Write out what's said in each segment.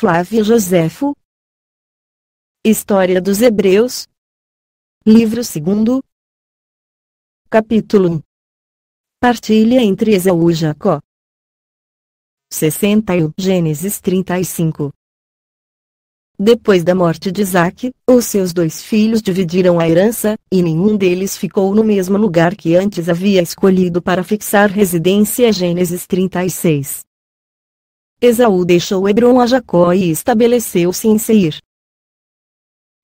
Flávio Joséfo. História dos Hebreus. Livro 2. Capítulo 1. Partilha entre Esaú e Jacó. 61. Gênesis 35. Depois da morte de Isaque, os seus 2 filhos dividiram a herança, e nenhum deles ficou no mesmo lugar que antes havia escolhido para fixar residência. Gênesis 36. Esaú deixou Hebrom a Jacó e estabeleceu-se em Seir.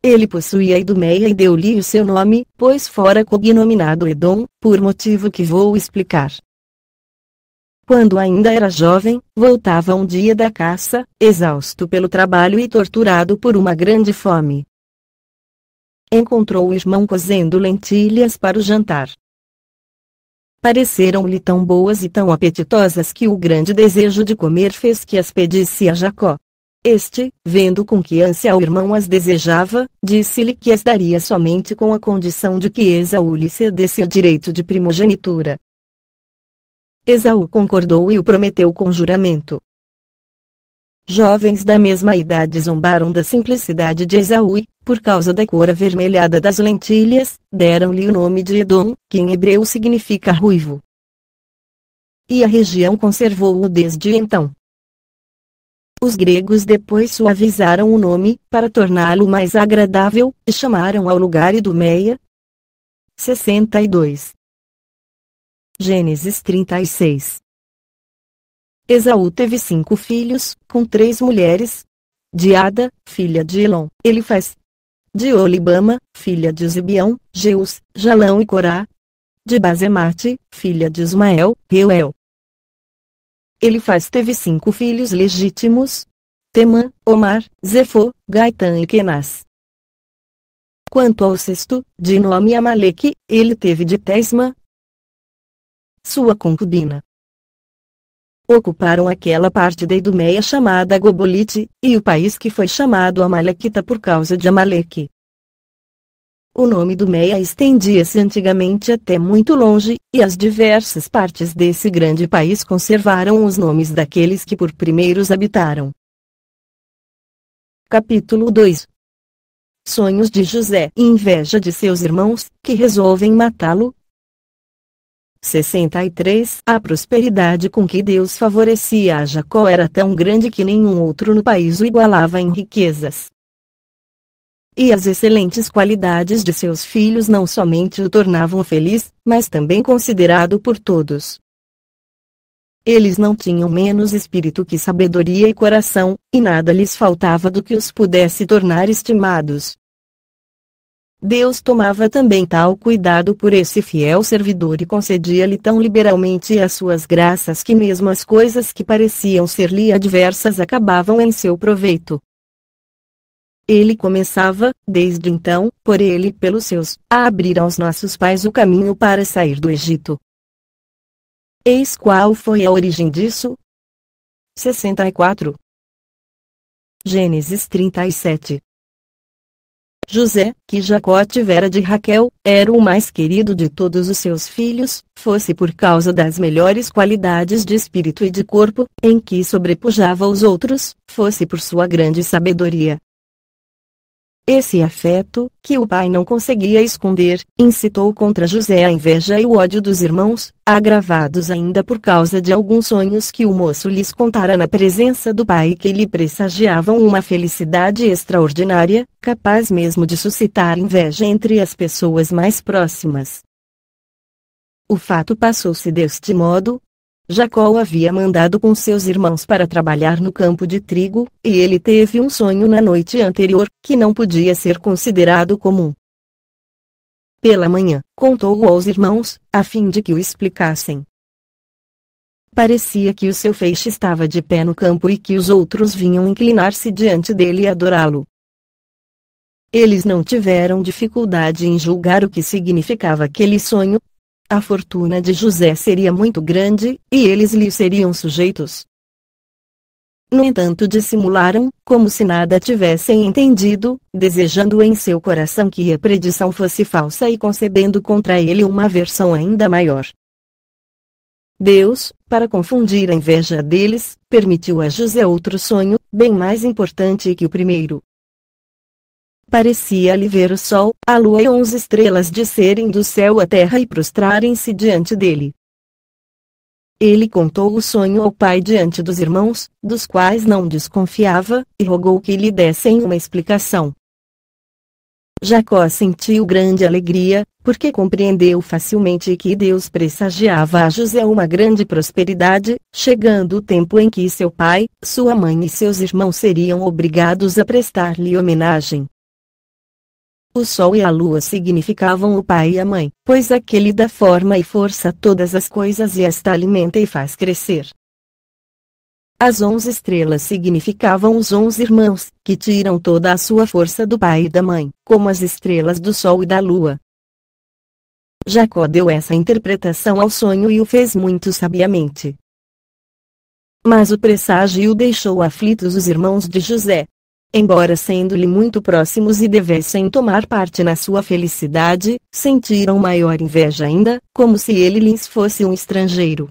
Ele possuía Idumeia e deu-lhe o seu nome, pois fora cognominado Edom, por motivo que vou explicar. Quando ainda era jovem, voltava um dia da caça, exausto pelo trabalho e torturado por uma grande fome. Encontrou o irmão cozendo lentilhas para o jantar. Pareceram-lhe tão boas e tão apetitosas que o grande desejo de comer fez que as pedisse a Jacó. Este, vendo com que ânsia o irmão as desejava, disse-lhe que as daria somente com a condição de que Esaú lhe cedesse o direito de primogenitura. Esaú concordou e o prometeu com juramento. Jovens da mesma idade zombaram da simplicidade de Esaú e, por causa da cor avermelhada das lentilhas, deram-lhe o nome de Edom, que em hebreu significa ruivo. E a região conservou-o desde então. Os gregos depois suavizaram o nome, para torná-lo mais agradável, e chamaram ao lugar Idumeia. 62. Gênesis 36. Esaú teve 5 filhos, com 3 mulheres. De Ada, filha de Elon, Elifaz. De Olibama, filha de Zibeão, Jeus, Jalão e Corá. De Basemate, filha de Ismael, Reuel. Elifaz teve 5 filhos legítimos: Temã, Omar, Zefô, Gaitã e Kenaz. Quanto ao 6º, de nome Amaleque, ele teve de Tesma, sua concubina. Ocuparam aquela parte da Idumeia chamada Gobolite, e o país que foi chamado Amalequita por causa de Amaleque. O nome Idumeia estendia-se antigamente até muito longe, e as diversas partes desse grande país conservaram os nomes daqueles que por primeiros habitaram. Capítulo 2. Sonhos de José e inveja de seus irmãos, que resolvem matá-lo. 63. A prosperidade com que Deus favorecia a Jacó era tão grande que nenhum outro no país o igualava em riquezas. E as excelentes qualidades de seus filhos não somente o tornavam feliz, mas também considerado por todos. Eles não tinham menos espírito que sabedoria e coração, e nada lhes faltava do que os pudesse tornar estimados. Deus tomava também tal cuidado por esse fiel servidor e concedia-lhe tão liberalmente as suas graças que mesmo as coisas que pareciam ser-lhe adversas acabavam em seu proveito. Ele começava, desde então, por ele e pelos seus, a abrir aos nossos pais o caminho para sair do Egito. Eis qual foi a origem disso. 64. Gênesis 37. José, que Jacó tivera de Raquel, era o mais querido de todos os seus filhos, fosse por causa das melhores qualidades de espírito e de corpo, em que sobrepujava os outros, fosse por sua grande sabedoria. Esse afeto, que o pai não conseguia esconder, incitou contra José a inveja e o ódio dos irmãos, agravados ainda por causa de alguns sonhos que o moço lhes contara na presença do pai que lhe pressagiavam uma felicidade extraordinária, capaz mesmo de suscitar inveja entre as pessoas mais próximas. O fato passou-se deste modo. Jacó havia mandado com seus irmãos para trabalhar no campo de trigo, e ele teve um sonho na noite anterior, que não podia ser considerado comum. Pela manhã, contou-o aos irmãos, a fim de que o explicassem. Parecia que o seu feixe estava de pé no campo e que os outros vinham inclinar-se diante dele e adorá-lo. Eles não tiveram dificuldade em julgar o que significava aquele sonho. A fortuna de José seria muito grande, e eles lhe seriam sujeitos. No entanto, dissimularam, como se nada tivessem entendido, desejando em seu coração que a predição fosse falsa e concebendo contra ele uma aversão ainda maior. Deus, para confundir a inveja deles, permitiu a José outro sonho, bem mais importante que o primeiro. Parecia-lhe ver o sol, a lua e 11 estrelas descerem do céu à terra e prostrarem-se diante dele. Ele contou o sonho ao pai diante dos irmãos, dos quais não desconfiava, e rogou que lhe dessem uma explicação. Jacó sentiu grande alegria, porque compreendeu facilmente que Deus pressagiava a José uma grande prosperidade, chegando o tempo em que seu pai, sua mãe e seus irmãos seriam obrigados a prestar-lhe homenagem. O sol e a lua significavam o pai e a mãe, pois aquele dá forma e força a todas as coisas e esta alimenta e faz crescer. As 11 estrelas significavam os 11 irmãos, que tiram toda a sua força do pai e da mãe, como as estrelas do sol e da lua. Jacó deu essa interpretação ao sonho e o fez muito sabiamente. Mas o presságio deixou aflitos os irmãos de José. Embora sendo-lhe muito próximos e devessem tomar parte na sua felicidade, sentiram maior inveja ainda, como se ele lhes fosse um estrangeiro.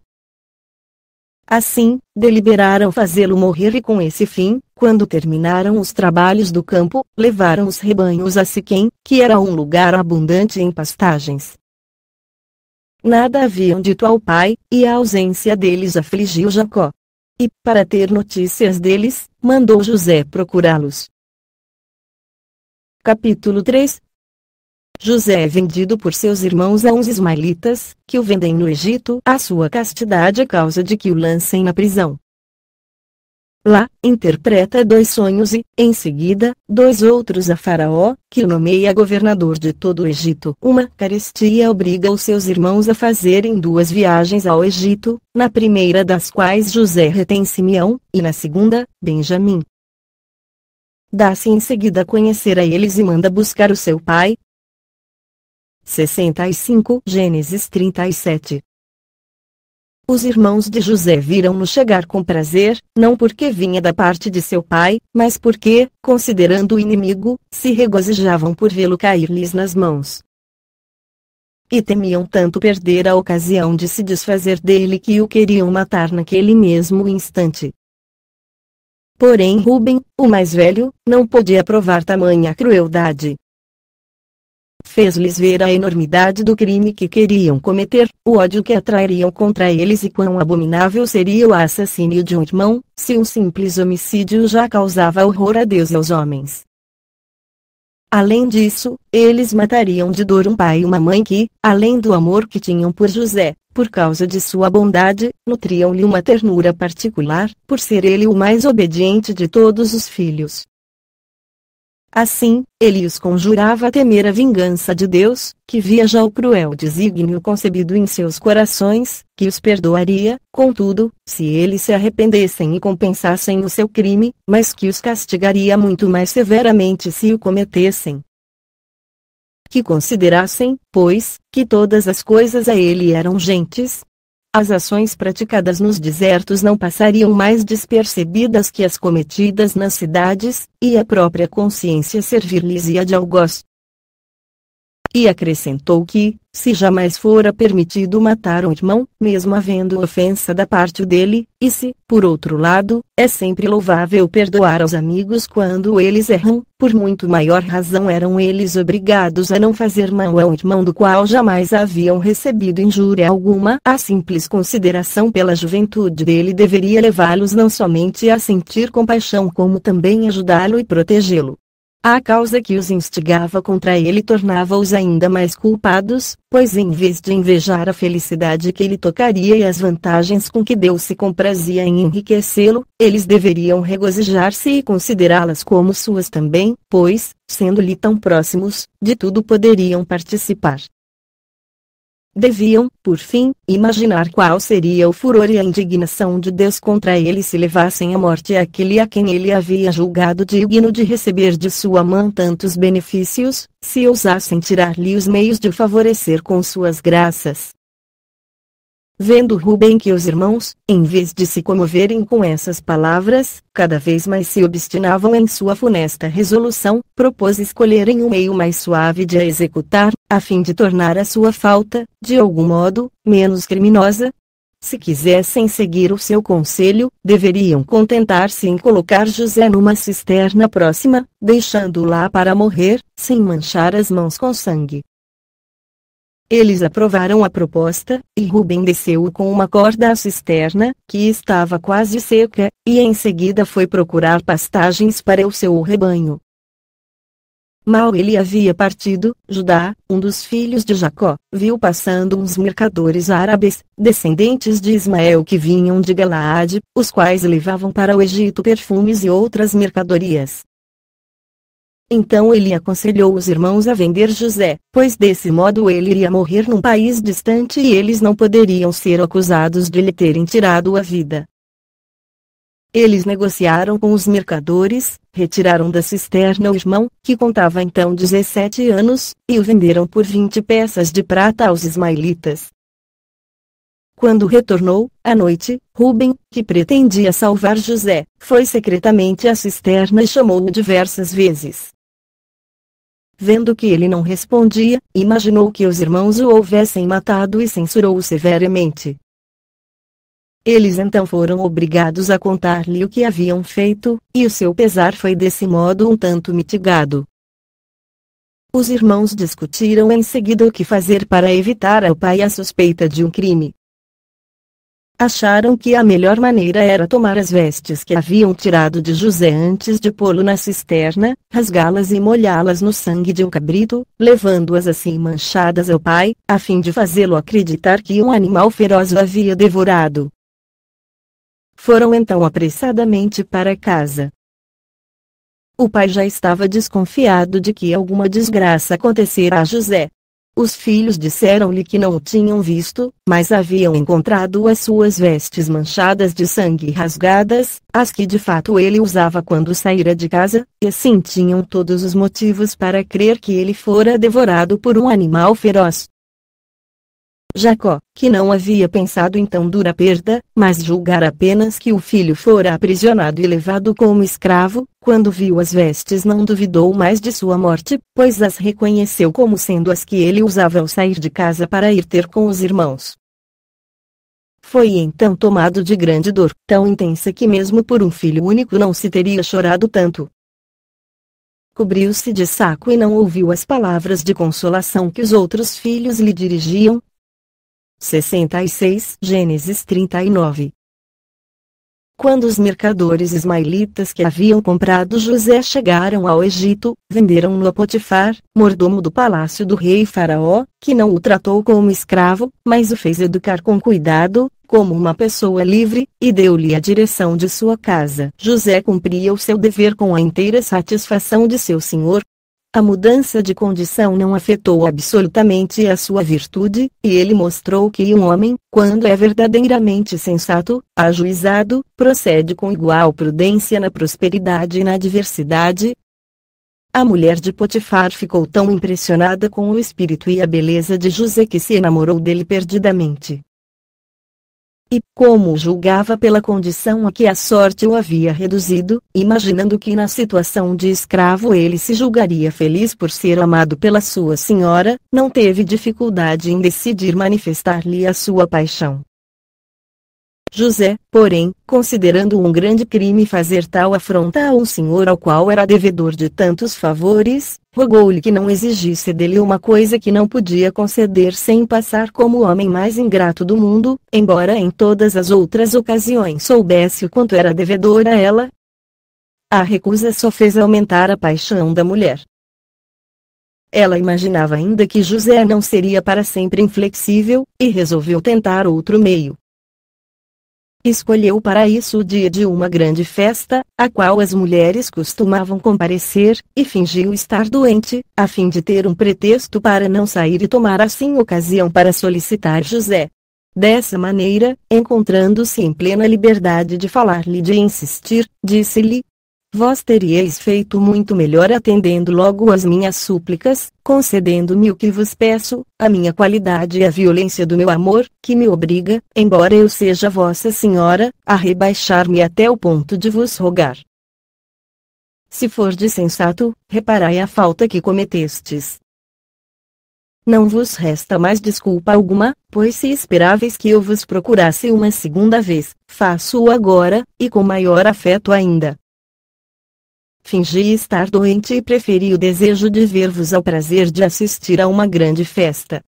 Assim, deliberaram fazê-lo morrer e com esse fim, quando terminaram os trabalhos do campo, levaram os rebanhos a Siquém, que era um lugar abundante em pastagens. Nada haviam dito ao pai, e a ausência deles afligiu Jacó. E, para ter notícias deles, mandou José procurá-los. Capítulo 3. José é vendido por seus irmãos a uns ismaelitas, que o vendem no Egito à sua castidade a causa de que o lancem na prisão. Lá, interpreta 2 sonhos e, em seguida, 2 outros a Faraó, que o nomeia governador de todo o Egito. Uma carestia obriga os seus irmãos a fazerem 2 viagens ao Egito, na primeira das quais José retém Simeão, e na segunda, Benjamim. Dá-se em seguida a conhecer a eles e manda buscar o seu pai. 65 Gênesis 37. Os irmãos de José viram-no chegar com prazer, não porque vinha da parte de seu pai, mas porque, considerando o inimigo, se regozijavam por vê-lo cair-lhes nas mãos. E temiam tanto perder a ocasião de se desfazer dele que o queriam matar naquele mesmo instante. Porém Ruben, o mais velho, não podia provar tamanha crueldade. Fez-lhes ver a enormidade do crime que queriam cometer, o ódio que atrairiam contra eles e quão abominável seria o assassínio de um irmão, se um simples homicídio já causava horror a Deus e aos homens. Além disso, eles matariam de dor um pai e uma mãe que, além do amor que tinham por José, por causa de sua bondade, nutriam-lhe uma ternura particular, por ser ele o mais obediente de todos os filhos. Assim, ele os conjurava a temer a vingança de Deus, que via já o cruel desígnio concebido em seus corações, que os perdoaria, contudo, se eles se arrependessem e compensassem o seu crime, mas que os castigaria muito mais severamente se o cometessem. Que considerassem, pois, que todas as coisas a ele eram gentes. As ações praticadas nos desertos não passariam mais despercebidas que as cometidas nas cidades, e a própria consciência servir-lhes-ia de algoz. E acrescentou que, se jamais fora permitido matar um irmão, mesmo havendo ofensa da parte dele, e se, por outro lado, é sempre louvável perdoar aos amigos quando eles erram, por muito maior razão eram eles obrigados a não fazer mal a um irmão do qual jamais haviam recebido injúria alguma. A simples consideração pela juventude dele deveria levá-los não somente a sentir compaixão como também ajudá-lo e protegê-lo. A causa que os instigava contra ele tornava-os ainda mais culpados, pois em vez de invejar a felicidade que lhe tocaria e as vantagens com que Deus se comprazia em enriquecê-lo, eles deveriam regozijar-se e considerá-las como suas também, pois, sendo-lhe tão próximos, de tudo poderiam participar. Deviam, por fim, imaginar qual seria o furor e a indignação de Deus contra ele se levassem à morte aquele a quem ele havia julgado digno de receber de sua mão tantos benefícios, se ousassem tirar-lhe os meios de o favorecer com suas graças. Vendo Ruben que os irmãos, em vez de se comoverem com essas palavras, cada vez mais se obstinavam em sua funesta resolução, propôs escolherem um meio mais suave de a executar, a fim de tornar a sua falta, de algum modo, menos criminosa. se quisessem seguir o seu conselho, deveriam contentar-se em colocar José numa cisterna próxima, deixando-o lá para morrer, sem manchar as mãos com sangue. Eles aprovaram a proposta, e Rubem desceu com uma corda à cisterna, que estava quase seca, e em seguida foi procurar pastagens para o seu rebanho. Mal ele havia partido, Judá, um dos filhos de Jacó, viu passando uns mercadores árabes, descendentes de Ismael que vinham de Galaade, os quais levavam para o Egito perfumes e outras mercadorias. Então ele aconselhou os irmãos a vender José, pois desse modo ele iria morrer num país distante e eles não poderiam ser acusados de lhe terem tirado a vida. Eles negociaram com os mercadores, retiraram da cisterna o irmão, que contava então 17 anos, e o venderam por 20 peças de prata aos ismaelitas. Quando retornou, à noite, Rubem, que pretendia salvar José, foi secretamente à cisterna e chamou-o diversas vezes. Vendo que ele não respondia, imaginou que os irmãos o houvessem matado e censurou-o severamente. Eles então foram obrigados a contar-lhe o que haviam feito, e o seu pesar foi desse modo um tanto mitigado. Os irmãos discutiram em seguida o que fazer para evitar ao pai a suspeita de um crime. Acharam que a melhor maneira era tomar as vestes que haviam tirado de José antes de pô-lo na cisterna, rasgá-las e molhá-las no sangue de um cabrito, levando-as assim manchadas ao pai, a fim de fazê-lo acreditar que um animal feroz o havia devorado. Foram então apressadamente para casa. O pai já estava desconfiado de que alguma desgraça acontecera a José. Os filhos disseram-lhe que não o tinham visto, mas haviam encontrado as suas vestes manchadas de sangue e rasgadas, as que de fato ele usava quando saíra de casa, e assim tinham todos os motivos para crer que ele fora devorado por um animal feroz. Jacó, que não havia pensado em tão dura perda, mas julgara apenas que o filho fora aprisionado e levado como escravo, quando viu as vestes não duvidou mais de sua morte, pois as reconheceu como sendo as que ele usava ao sair de casa para ir ter com os irmãos. Foi então tomado de grande dor, tão intensa que mesmo por um filho único não se teria chorado tanto. Cobriu-se de saco e não ouviu as palavras de consolação que os outros filhos lhe dirigiam. 66 Gênesis 39. Quando os mercadores ismaelitas que haviam comprado José chegaram ao Egito, venderam-no a Potifar, mordomo do palácio do rei Faraó, que não o tratou como escravo, mas o fez educar com cuidado, como uma pessoa livre, e deu-lhe a direção de sua casa. José cumpria o seu dever com a inteira satisfação de seu senhor. A mudança de condição não afetou absolutamente a sua virtude, e ele mostrou que um homem, quando é verdadeiramente sensato, ajuizado, procede com igual prudência na prosperidade e na adversidade. A mulher de Potifar ficou tão impressionada com o espírito e a beleza de José que se enamorou dele perdidamente. E, como o julgava pela condição a que a sorte o havia reduzido, imaginando que na situação de escravo ele se julgaria feliz por ser amado pela sua senhora, não teve dificuldade em decidir manifestar-lhe a sua paixão. José, porém, considerando um grande crime fazer tal afronta a um senhor ao qual era devedor de tantos favores, rogou-lhe que não exigisse dele uma coisa que não podia conceder sem passar como o homem mais ingrato do mundo, embora em todas as outras ocasiões soubesse o quanto era devedor a ela. A recusa só fez aumentar a paixão da mulher. Ela imaginava ainda que José não seria para sempre inflexível, e resolveu tentar outro meio. Escolheu para isso o dia de uma grande festa, a qual as mulheres costumavam comparecer, e fingiu estar doente, a fim de ter um pretexto para não sair e tomar assim ocasião para solicitar José. Dessa maneira, encontrando-se em plena liberdade de falar-lhe e de insistir, disse-lhe: vós teríeis feito muito melhor atendendo logo às minhas súplicas, concedendo-me o que vos peço, a minha qualidade e a violência do meu amor, que me obriga, embora eu seja vossa senhora, a rebaixar-me até o ponto de vos rogar. Se fordes sensato, reparai a falta que cometestes. não vos resta mais desculpa alguma, pois se esperáveis que eu vos procurasse uma segunda vez, faço-o agora, e com maior afeto ainda. Fingi estar doente e preferi o desejo de ver-vos ao prazer de assistir a uma grande festa.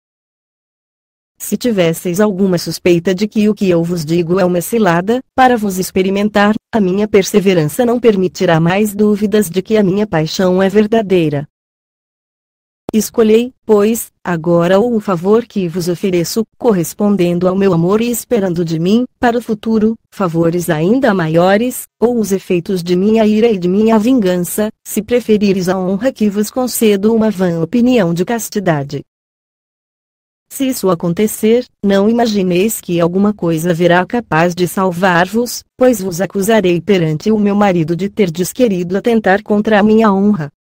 Se tivesseis alguma suspeita de que o que eu vos digo é uma cilada, para vos experimentar, a minha perseverança não permitirá mais dúvidas de que a minha paixão é verdadeira. Escolhei, pois, agora ou o favor que vos ofereço, correspondendo ao meu amor e esperando de mim, para o futuro, favores ainda maiores, ou os efeitos de minha ira e de minha vingança, se preferires a honra que vos concedo uma vã opinião de castidade. Se isso acontecer, não imagineis que alguma coisa haverá capaz de salvar-vos, pois vos acusarei perante o meu marido de terdes querido atentar contra a minha honra.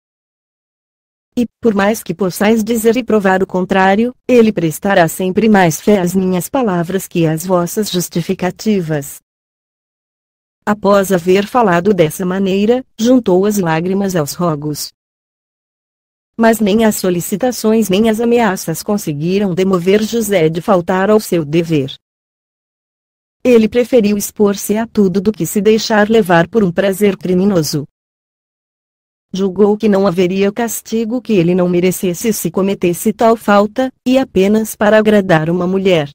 E, por mais que possais dizer e provar o contrário, ele prestará sempre mais fé às minhas palavras que às vossas justificativas. Após haver falado dessa maneira, juntou as lágrimas aos rogos. Mas nem as solicitações nem as ameaças conseguiram demover José de faltar ao seu dever. Ele preferiu expor-se a tudo do que se deixar levar por um prazer criminoso. Julgou que não haveria castigo que ele não merecesse se cometesse tal falta, e apenas para agradar uma mulher.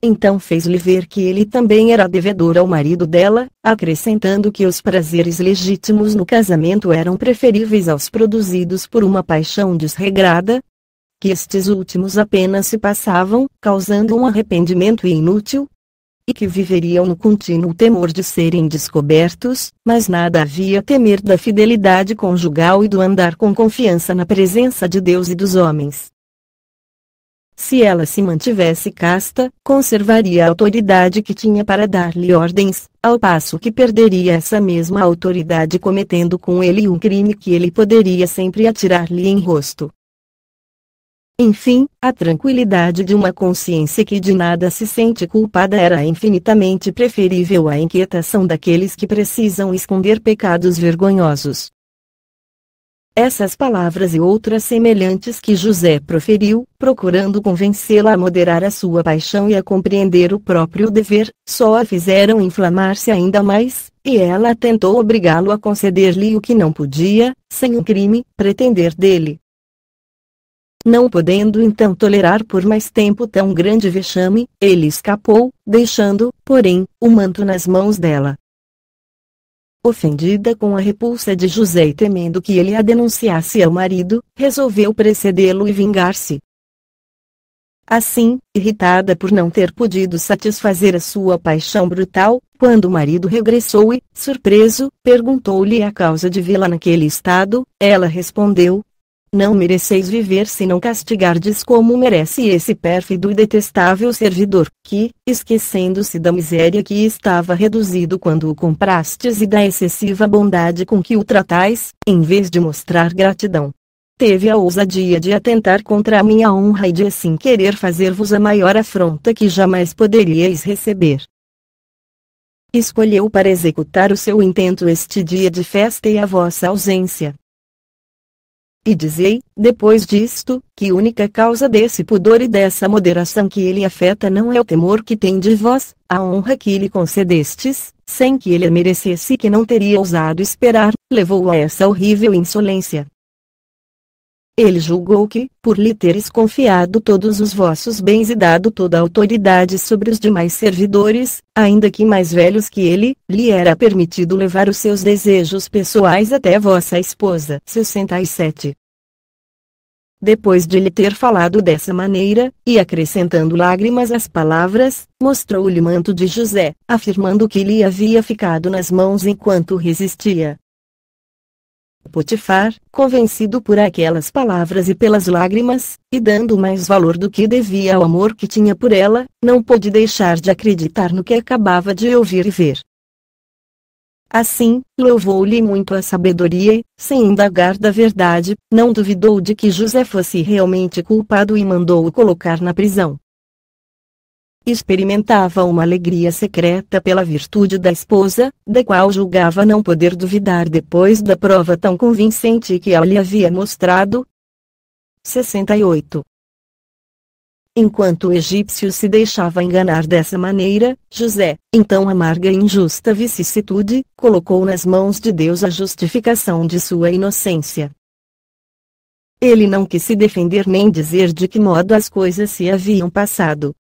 Então fez-lhe ver que ele também era devedor ao marido dela, acrescentando que os prazeres legítimos no casamento eram preferíveis aos produzidos por uma paixão desregrada, que estes últimos apenas se passavam, causando um arrependimento inútil, e que viveriam no contínuo temor de serem descobertos, mas nada havia a temer da fidelidade conjugal e do andar com confiança na presença de Deus e dos homens. Se ela se mantivesse casta, conservaria a autoridade que tinha para dar-lhe ordens, ao passo que perderia essa mesma autoridade cometendo com ele um crime que ele poderia sempre atirar-lhe em rosto. Enfim, a tranquilidade de uma consciência que de nada se sente culpada era infinitamente preferível à inquietação daqueles que precisam esconder pecados vergonhosos. Essas palavras e outras semelhantes que José proferiu, procurando convencê-la a moderar a sua paixão e a compreender o próprio dever, só a fizeram inflamar-se ainda mais, e ela tentou obrigá-lo a conceder-lhe o que não podia, sem um crime, pretender dele. Não podendo então tolerar por mais tempo tão grande vexame, ele escapou, deixando, porém, o manto nas mãos dela. Ofendida com a repulsa de José e temendo que ele a denunciasse ao marido, resolveu precedê-lo e vingar-se. Assim, irritada por não ter podido satisfazer a sua paixão brutal, quando o marido regressou e, surpreso, perguntou-lhe a causa de vê-la naquele estado, ela respondeu: não mereceis viver se não castigardes como merece esse pérfido e detestável servidor, que, esquecendo-se da miséria que estava reduzido quando o comprastes e da excessiva bondade com que o tratais, em vez de mostrar gratidão, teve a ousadia de atentar contra a minha honra e de assim querer fazer-vos a maior afronta que jamais poderíeis receber. Escolheu para executar o seu intento este dia de festa e a vossa ausência. E dizei, depois disto, que única causa desse pudor e dessa moderação que ele afeta não é o temor que tem de vós, a honra que lhe concedestes, sem que ele a merecesse e que não teria ousado esperar, levou-o a essa horrível insolência. Ele julgou que, por lhe teres confiado todos os vossos bens e dado toda a autoridade sobre os demais servidores, ainda que mais velhos que ele, lhe era permitido levar os seus desejos pessoais até vossa esposa. 67. Depois de lhe ter falado dessa maneira, e acrescentando lágrimas às palavras, mostrou-lhe o manto de José, afirmando que lhe havia ficado nas mãos enquanto resistia. Potifar, convencido por aquelas palavras e pelas lágrimas, e dando mais valor do que devia ao amor que tinha por ela, não pôde deixar de acreditar no que acabava de ouvir e ver. Assim, louvou-lhe muito a sabedoria e, sem indagar da verdade, não duvidou de que José fosse realmente culpado e mandou-o colocar na prisão. Experimentava uma alegria secreta pela virtude da esposa, da qual julgava não poder duvidar depois da prova tão convincente que ela lhe havia mostrado. 68. Enquanto o egípcio se deixava enganar dessa maneira, José, então amarga e injusta vicissitude, colocou nas mãos de Deus a justificação de sua inocência. Ele não quis se defender nem dizer de que modo as coisas se haviam passado.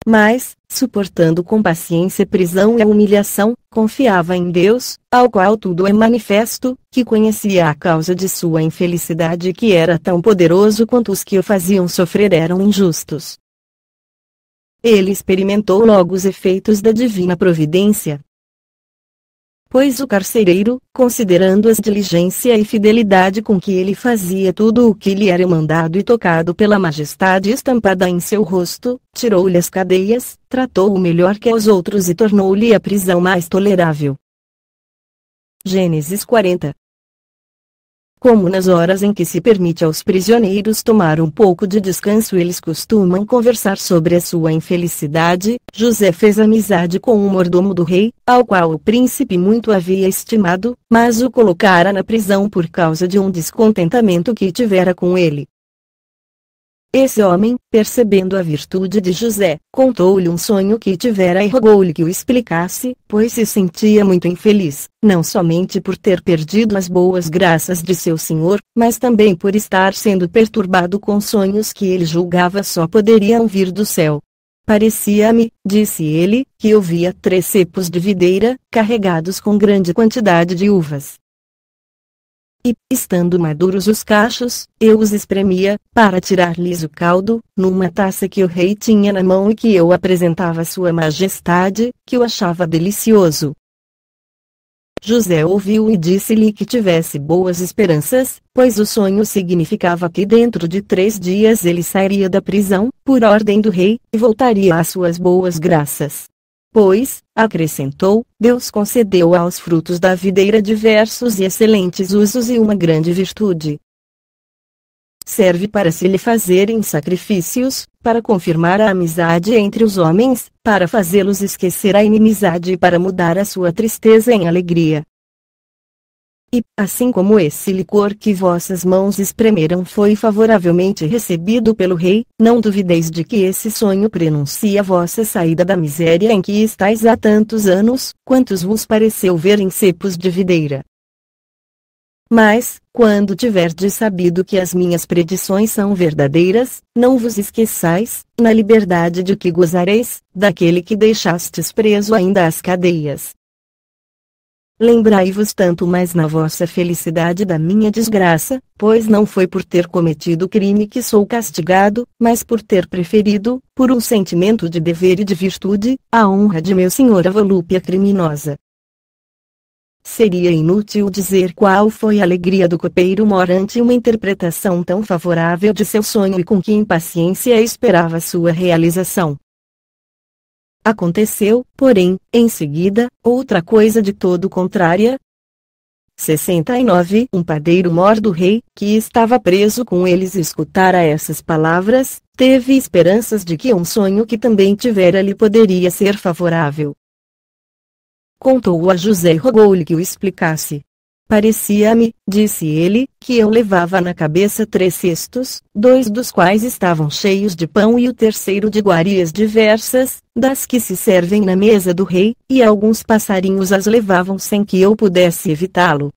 Mas, suportando com paciência a prisão e a humilhação, confiava em Deus, ao qual tudo é manifesto, que conhecia a causa de sua infelicidade e que era tão poderoso quanto os que o faziam sofrer eram injustos. Ele experimentou logo os efeitos da divina providência. Pois o carcereiro, considerando-as diligência e fidelidade com que ele fazia tudo o que lhe era mandado e tocado pela majestade estampada em seu rosto, tirou-lhe as cadeias, tratou-o melhor que aos outros e tornou-lhe a prisão mais tolerável. Gênesis 40. Como nas horas em que se permite aos prisioneiros tomar um pouco de descanso eles costumam conversar sobre a sua infelicidade, José fez amizade com um mordomo do rei, ao qual o príncipe muito havia estimado, mas o colocara na prisão por causa de um descontentamento que tivera com ele. Esse homem, percebendo a virtude de José, contou-lhe um sonho que tivera e rogou-lhe que o explicasse, pois se sentia muito infeliz, não somente por ter perdido as boas graças de seu senhor, mas também por estar sendo perturbado com sonhos que ele julgava só poderiam vir do céu. Parecia-me, disse ele, que eu via 3 cepos de videira, carregados com grande quantidade de uvas. E, estando maduros os cachos, eu os espremia, para tirar-lhes o caldo, numa taça que o rei tinha na mão e que eu apresentava a sua majestade, que o achava delicioso. José ouviu e disse-lhe que tivesse boas esperanças, pois o sonho significava que dentro de 3 dias ele sairia da prisão, por ordem do rei, e voltaria às suas boas graças. Pois, acrescentou, Deus concedeu aos frutos da videira diversos e excelentes usos e uma grande virtude. Serve para se lhe fazerem sacrifícios, para confirmar a amizade entre os homens, para fazê-los esquecer a inimizade e para mudar a sua tristeza em alegria. E, assim como esse licor que vossas mãos espremeram foi favoravelmente recebido pelo rei, não duvideis de que esse sonho prenuncia a vossa saída da miséria em que estáis há tantos anos, quantos vos pareceu ver em cepos de videira. Mas, quando tiverdes sabido que as minhas predições são verdadeiras, não vos esqueçais, na liberdade de que gozareis, daquele que deixastes preso ainda às cadeias. Lembrai-vos tanto mais na vossa felicidade da minha desgraça, pois não foi por ter cometido crime que sou castigado, mas por ter preferido, por um sentimento de dever e de virtude, a honra de meu senhor à volúpia criminosa. Seria inútil dizer qual foi a alegria do copeiro mor ante uma interpretação tão favorável de seu sonho e com que impaciência esperava sua realização. Aconteceu, porém, em seguida, outra coisa de todo contrária. 69 Um padeiro mor do rei, que estava preso com eles e escutara essas palavras, teve esperanças de que um sonho que também tivera lhe poderia ser favorável. Contou-o a José e rogou-lhe que o explicasse. Parecia-me, disse ele, que eu levava na cabeça 3 cestos, 2 dos quais estavam cheios de pão e o terceiro de iguarias diversas, das que se servem na mesa do rei, e alguns passarinhos as levavam sem que eu pudesse evitá-lo.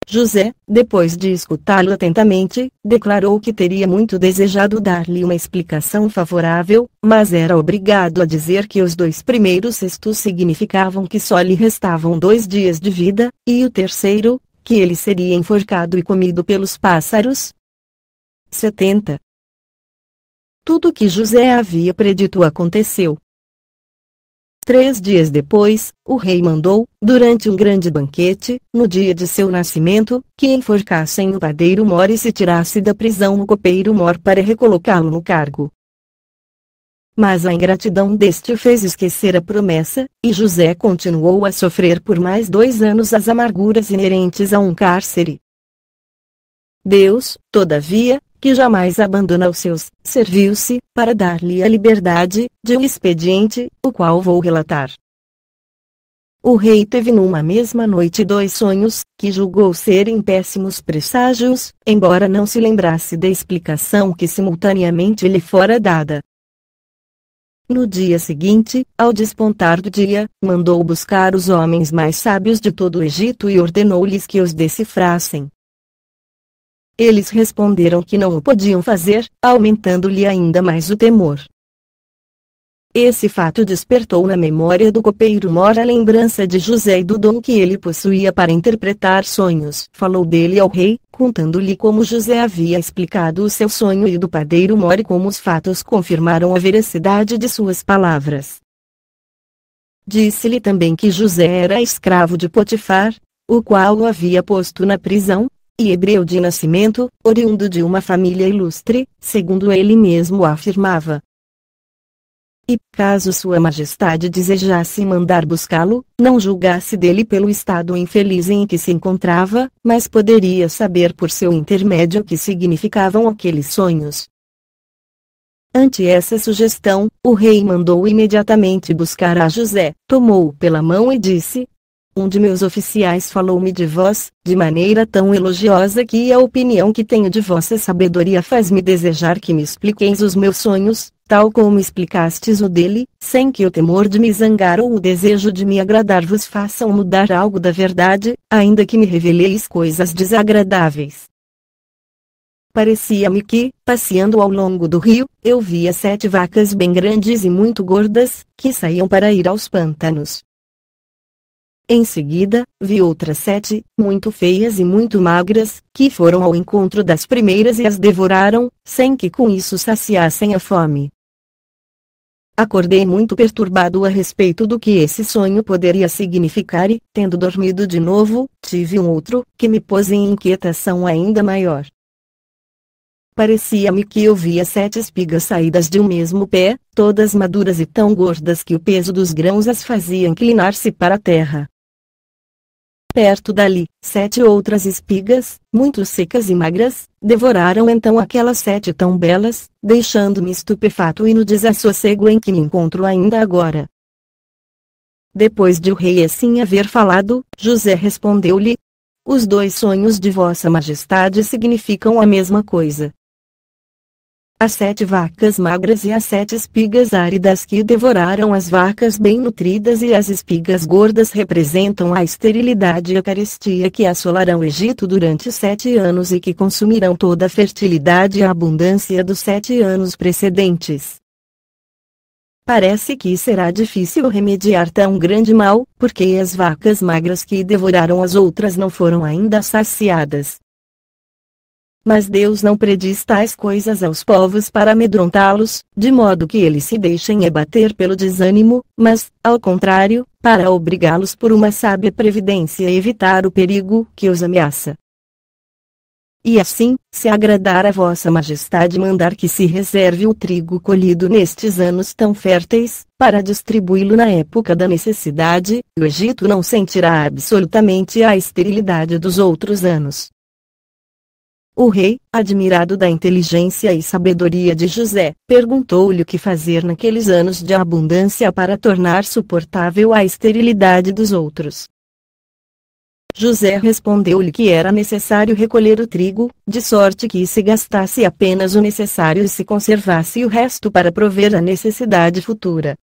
José, depois de escutá-lo atentamente, declarou que teria muito desejado dar-lhe uma explicação favorável, mas era obrigado a dizer que os 2 primeiros cestos significavam que só lhe restavam 2 dias de vida, e o terceiro, que ele seria enforcado e comido pelos pássaros. 70. Tudo o que José havia predito aconteceu. 3 dias depois, o rei mandou, durante um grande banquete, no dia de seu nascimento, que enforcassem o padeiro mor e se tirasse da prisão o copeiro mor para recolocá-lo no cargo. Mas a ingratidão deste o fez esquecer a promessa, e José continuou a sofrer por mais 2 anos as amarguras inerentes a um cárcere. Deus, todavia, que jamais abandona os seus, serviu-se, para dar-lhe a liberdade, de um expediente, o qual vou relatar. O rei teve numa mesma noite 2 sonhos, que julgou serem péssimos presságios, embora não se lembrasse da explicação que simultaneamente lhe fora dada. No dia seguinte, ao despontar do dia, mandou buscar os homens mais sábios de todo o Egito e ordenou-lhes que os decifrassem. Eles responderam que não o podiam fazer, aumentando-lhe ainda mais o temor. Esse fato despertou na memória do copeiro Mor a lembrança de José e do dom que ele possuía para interpretar sonhos. Falou dele ao rei, contando-lhe como José havia explicado o seu sonho e do padeiro Mor e como os fatos confirmaram a veracidade de suas palavras. Disse-lhe também que José era escravo de Potifar, o qual o havia posto na prisão, e hebreu de nascimento, oriundo de uma família ilustre, segundo ele mesmo afirmava. E, caso Sua Majestade desejasse mandar buscá-lo, não julgasse dele pelo estado infeliz em que se encontrava, mas poderia saber por seu intermédio o que significavam aqueles sonhos. Ante essa sugestão, o rei mandou imediatamente buscar a José, tomou-o pela mão e disse: Um de meus oficiais falou-me de vós, de maneira tão elogiosa que a opinião que tenho de vossa sabedoria faz-me desejar que me expliqueis os meus sonhos, tal como explicastes o dele, sem que o temor de me zangar ou o desejo de me agradar vos façam mudar algo da verdade, ainda que me reveleis coisas desagradáveis. Parecia-me que, passeando ao longo do rio, eu via 7 vacas bem grandes e muito gordas, que saíam para ir aos pântanos. Em seguida, vi outras 7, muito feias e muito magras, que foram ao encontro das primeiras e as devoraram, sem que com isso saciassem a fome. Acordei muito perturbado a respeito do que esse sonho poderia significar e, tendo dormido de novo, tive um outro, que me pôs em inquietação ainda maior. Parecia-me que eu via 7 espigas saídas de um mesmo pé, todas maduras e tão gordas que o peso dos grãos as fazia inclinar-se para a terra. Perto dali, 7 outras espigas, muito secas e magras, devoraram então aquelas 7 tão belas, deixando-me estupefato e no desassossego em que me encontro ainda agora. Depois de o rei assim haver falado, José respondeu-lhe: Os 2 sonhos de vossa majestade significam a mesma coisa. As 7 vacas magras e as 7 espigas áridas que devoraram as vacas bem nutridas e as espigas gordas representam a esterilidade e a carestia que assolarão o Egito durante 7 anos e que consumirão toda a fertilidade e a abundância dos 7 anos precedentes. Parece que será difícil remediar tão grande mal, porque as vacas magras que devoraram as outras não foram ainda saciadas. Mas Deus não prediz tais coisas aos povos para amedrontá-los, de modo que eles se deixem abater pelo desânimo, mas, ao contrário, para obrigá-los por uma sábia previdência a evitar o perigo que os ameaça. E assim, se agradar a vossa majestade mandar que se reserve o trigo colhido nestes anos tão férteis, para distribuí-lo na época da necessidade, o Egito não sentirá absolutamente a esterilidade dos outros anos. O rei, admirado da inteligência e sabedoria de José, perguntou-lhe o que fazer naqueles anos de abundância para tornar suportável a esterilidade dos outros. José respondeu-lhe que era necessário recolher o trigo, de sorte que se gastasse apenas o necessário e se conservasse o resto para prover a necessidade futura.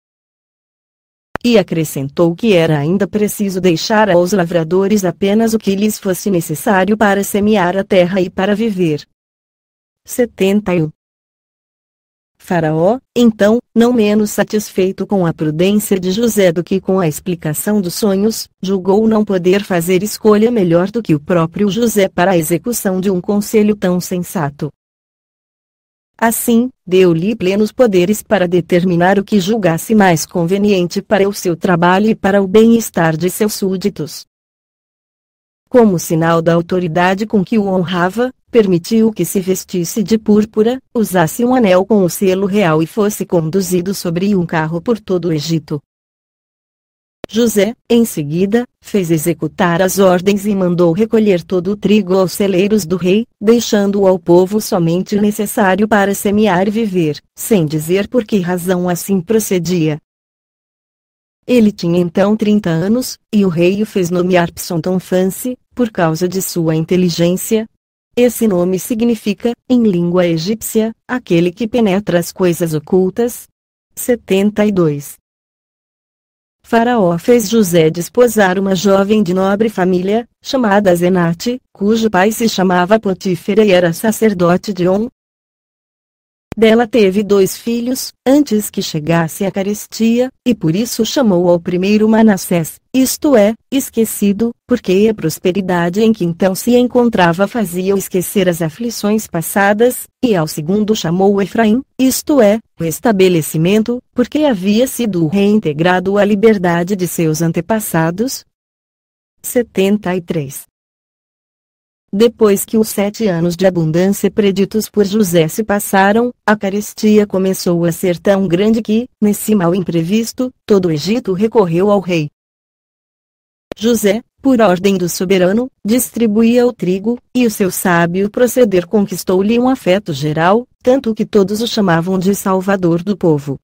E acrescentou que era ainda preciso deixar aos lavradores apenas o que lhes fosse necessário para semear a terra e para viver. 71. Faraó, então, não menos satisfeito com a prudência de José do que com a explicação dos sonhos, julgou não poder fazer escolha melhor do que o próprio José para a execução de um conselho tão sensato. Assim, deu-lhe plenos poderes para determinar o que julgasse mais conveniente para o seu trabalho e para o bem-estar de seus súditos. Como sinal da autoridade com que o honrava, permitiu que se vestisse de púrpura, usasse um anel com o selo real e fosse conduzido sobre um carro por todo o Egito. José, em seguida, fez executar as ordens e mandou recolher todo o trigo aos celeiros do rei, deixando ao povo somente o necessário para semear e viver, sem dizer por que razão assim procedia. Ele tinha então 30 anos, e o rei o fez nomear Psontonfanse, por causa de sua inteligência. Esse nome significa, em língua egípcia, aquele que penetra as coisas ocultas. 72. Faraó fez José desposar uma jovem de nobre família, chamada Zenate, cujo pai se chamava Potífera e era sacerdote de On. Dela teve 2 filhos, antes que chegasse a carestia, e por isso chamou ao primeiro Manassés, isto é, esquecido, porque a prosperidade em que então se encontrava fazia-o esquecer as aflições passadas, e ao segundo chamou Efraim, isto é, o estabelecimento, porque havia sido reintegrado à liberdade de seus antepassados. 73. Depois que os 7 anos de abundância preditos por José se passaram, a carestia começou a ser tão grande que, nesse mal imprevisto, todo o Egito recorreu ao rei. José, por ordem do soberano, distribuía o trigo, e o seu sábio proceder conquistou-lhe um afeto geral, tanto que todos o chamavam de Salvador do povo.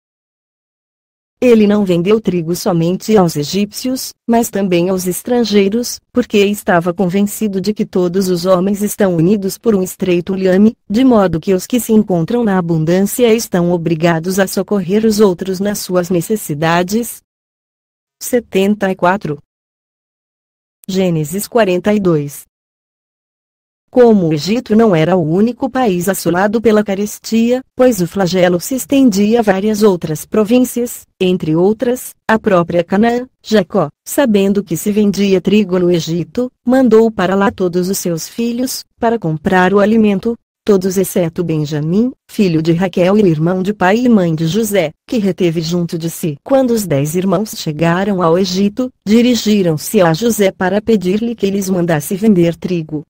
Ele não vendeu trigo somente aos egípcios, mas também aos estrangeiros, porque estava convencido de que todos os homens estão unidos por um estreito liame, de modo que os que se encontram na abundância estão obrigados a socorrer os outros nas suas necessidades. 74. Gênesis 42. Como o Egito não era o único país assolado pela carestia, pois o flagelo se estendia a várias outras províncias, entre outras, a própria Canaã, Jacó, sabendo que se vendia trigo no Egito, mandou para lá todos os seus filhos, para comprar o alimento, todos exceto Benjamim, filho de Raquel e irmão de pai e mãe de José, que reteve junto de si. Quando os 10 irmãos chegaram ao Egito, dirigiram-se a José para pedir-lhe que lhes mandasse vender trigo.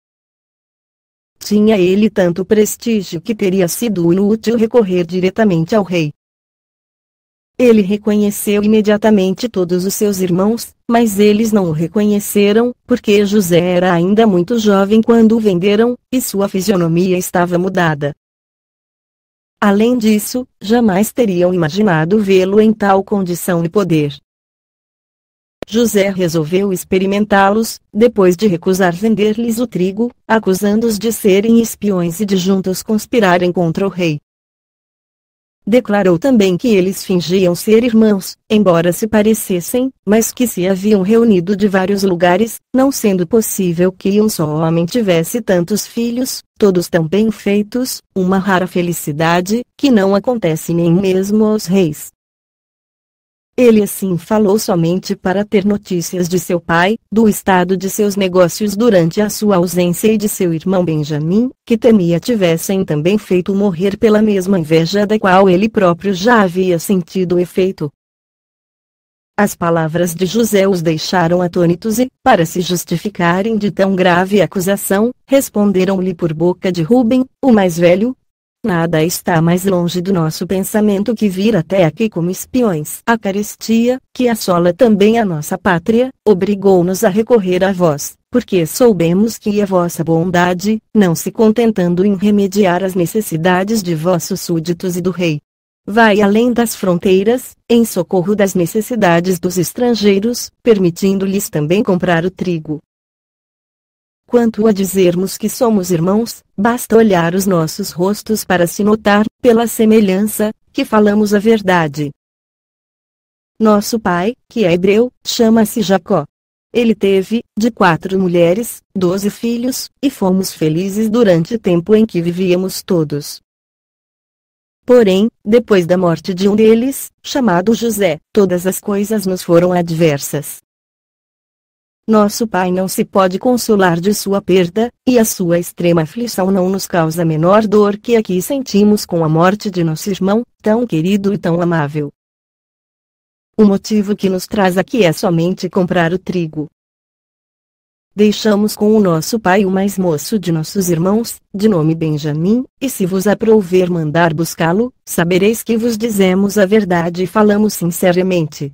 Tinha ele tanto prestígio que teria sido inútil recorrer diretamente ao rei. Ele reconheceu imediatamente todos os seus irmãos, mas eles não o reconheceram, porque José era ainda muito jovem quando o venderam, e sua fisionomia estava mudada. Além disso, jamais teriam imaginado vê-lo em tal condição e poder. José resolveu experimentá-los, depois de recusar vender-lhes o trigo, acusando-os de serem espiões e de juntos conspirarem contra o rei. Declarou também que eles fingiam ser irmãos, embora se parecessem, mas que se haviam reunido de vários lugares, não sendo possível que um só homem tivesse tantos filhos, todos tão bem feitos, uma rara felicidade, que não acontece nem mesmo aos reis. Ele assim falou somente para ter notícias de seu pai, do estado de seus negócios durante a sua ausência e de seu irmão Benjamim, que temia tivessem também feito morrer pela mesma inveja da qual ele próprio já havia sentido o efeito. As palavras de José os deixaram atônitos e, para se justificarem de tão grave acusação, responderam-lhe por boca de Ruben, o mais velho: nada está mais longe do nosso pensamento que vir até aqui como espiões. A carestia, que assola também a nossa pátria, obrigou-nos a recorrer a vós, porque soubemos que a vossa bondade, não se contentando em remediar as necessidades de vossos súditos e do rei, vai além das fronteiras, em socorro das necessidades dos estrangeiros, permitindo-lhes também comprar o trigo. Quanto a dizermos que somos irmãos, basta olhar os nossos rostos para se notar, pela semelhança, que falamos a verdade. Nosso pai, que é hebreu, chama-se Jacó. Ele teve, de 4 mulheres, 12 filhos, e fomos felizes durante o tempo em que vivíamos todos. Porém, depois da morte de um deles, chamado José, todas as coisas nos foram adversas. Nosso pai não se pode consolar de sua perda, e a sua extrema aflição não nos causa menor dor que a que sentimos com a morte de nosso irmão, tão querido e tão amável. O motivo que nos traz aqui é somente comprar o trigo. Deixamos com o nosso pai o mais moço de nossos irmãos, de nome Benjamim, e se vos aprouver mandar buscá-lo, sabereis que vos dizemos a verdade e falamos sinceramente.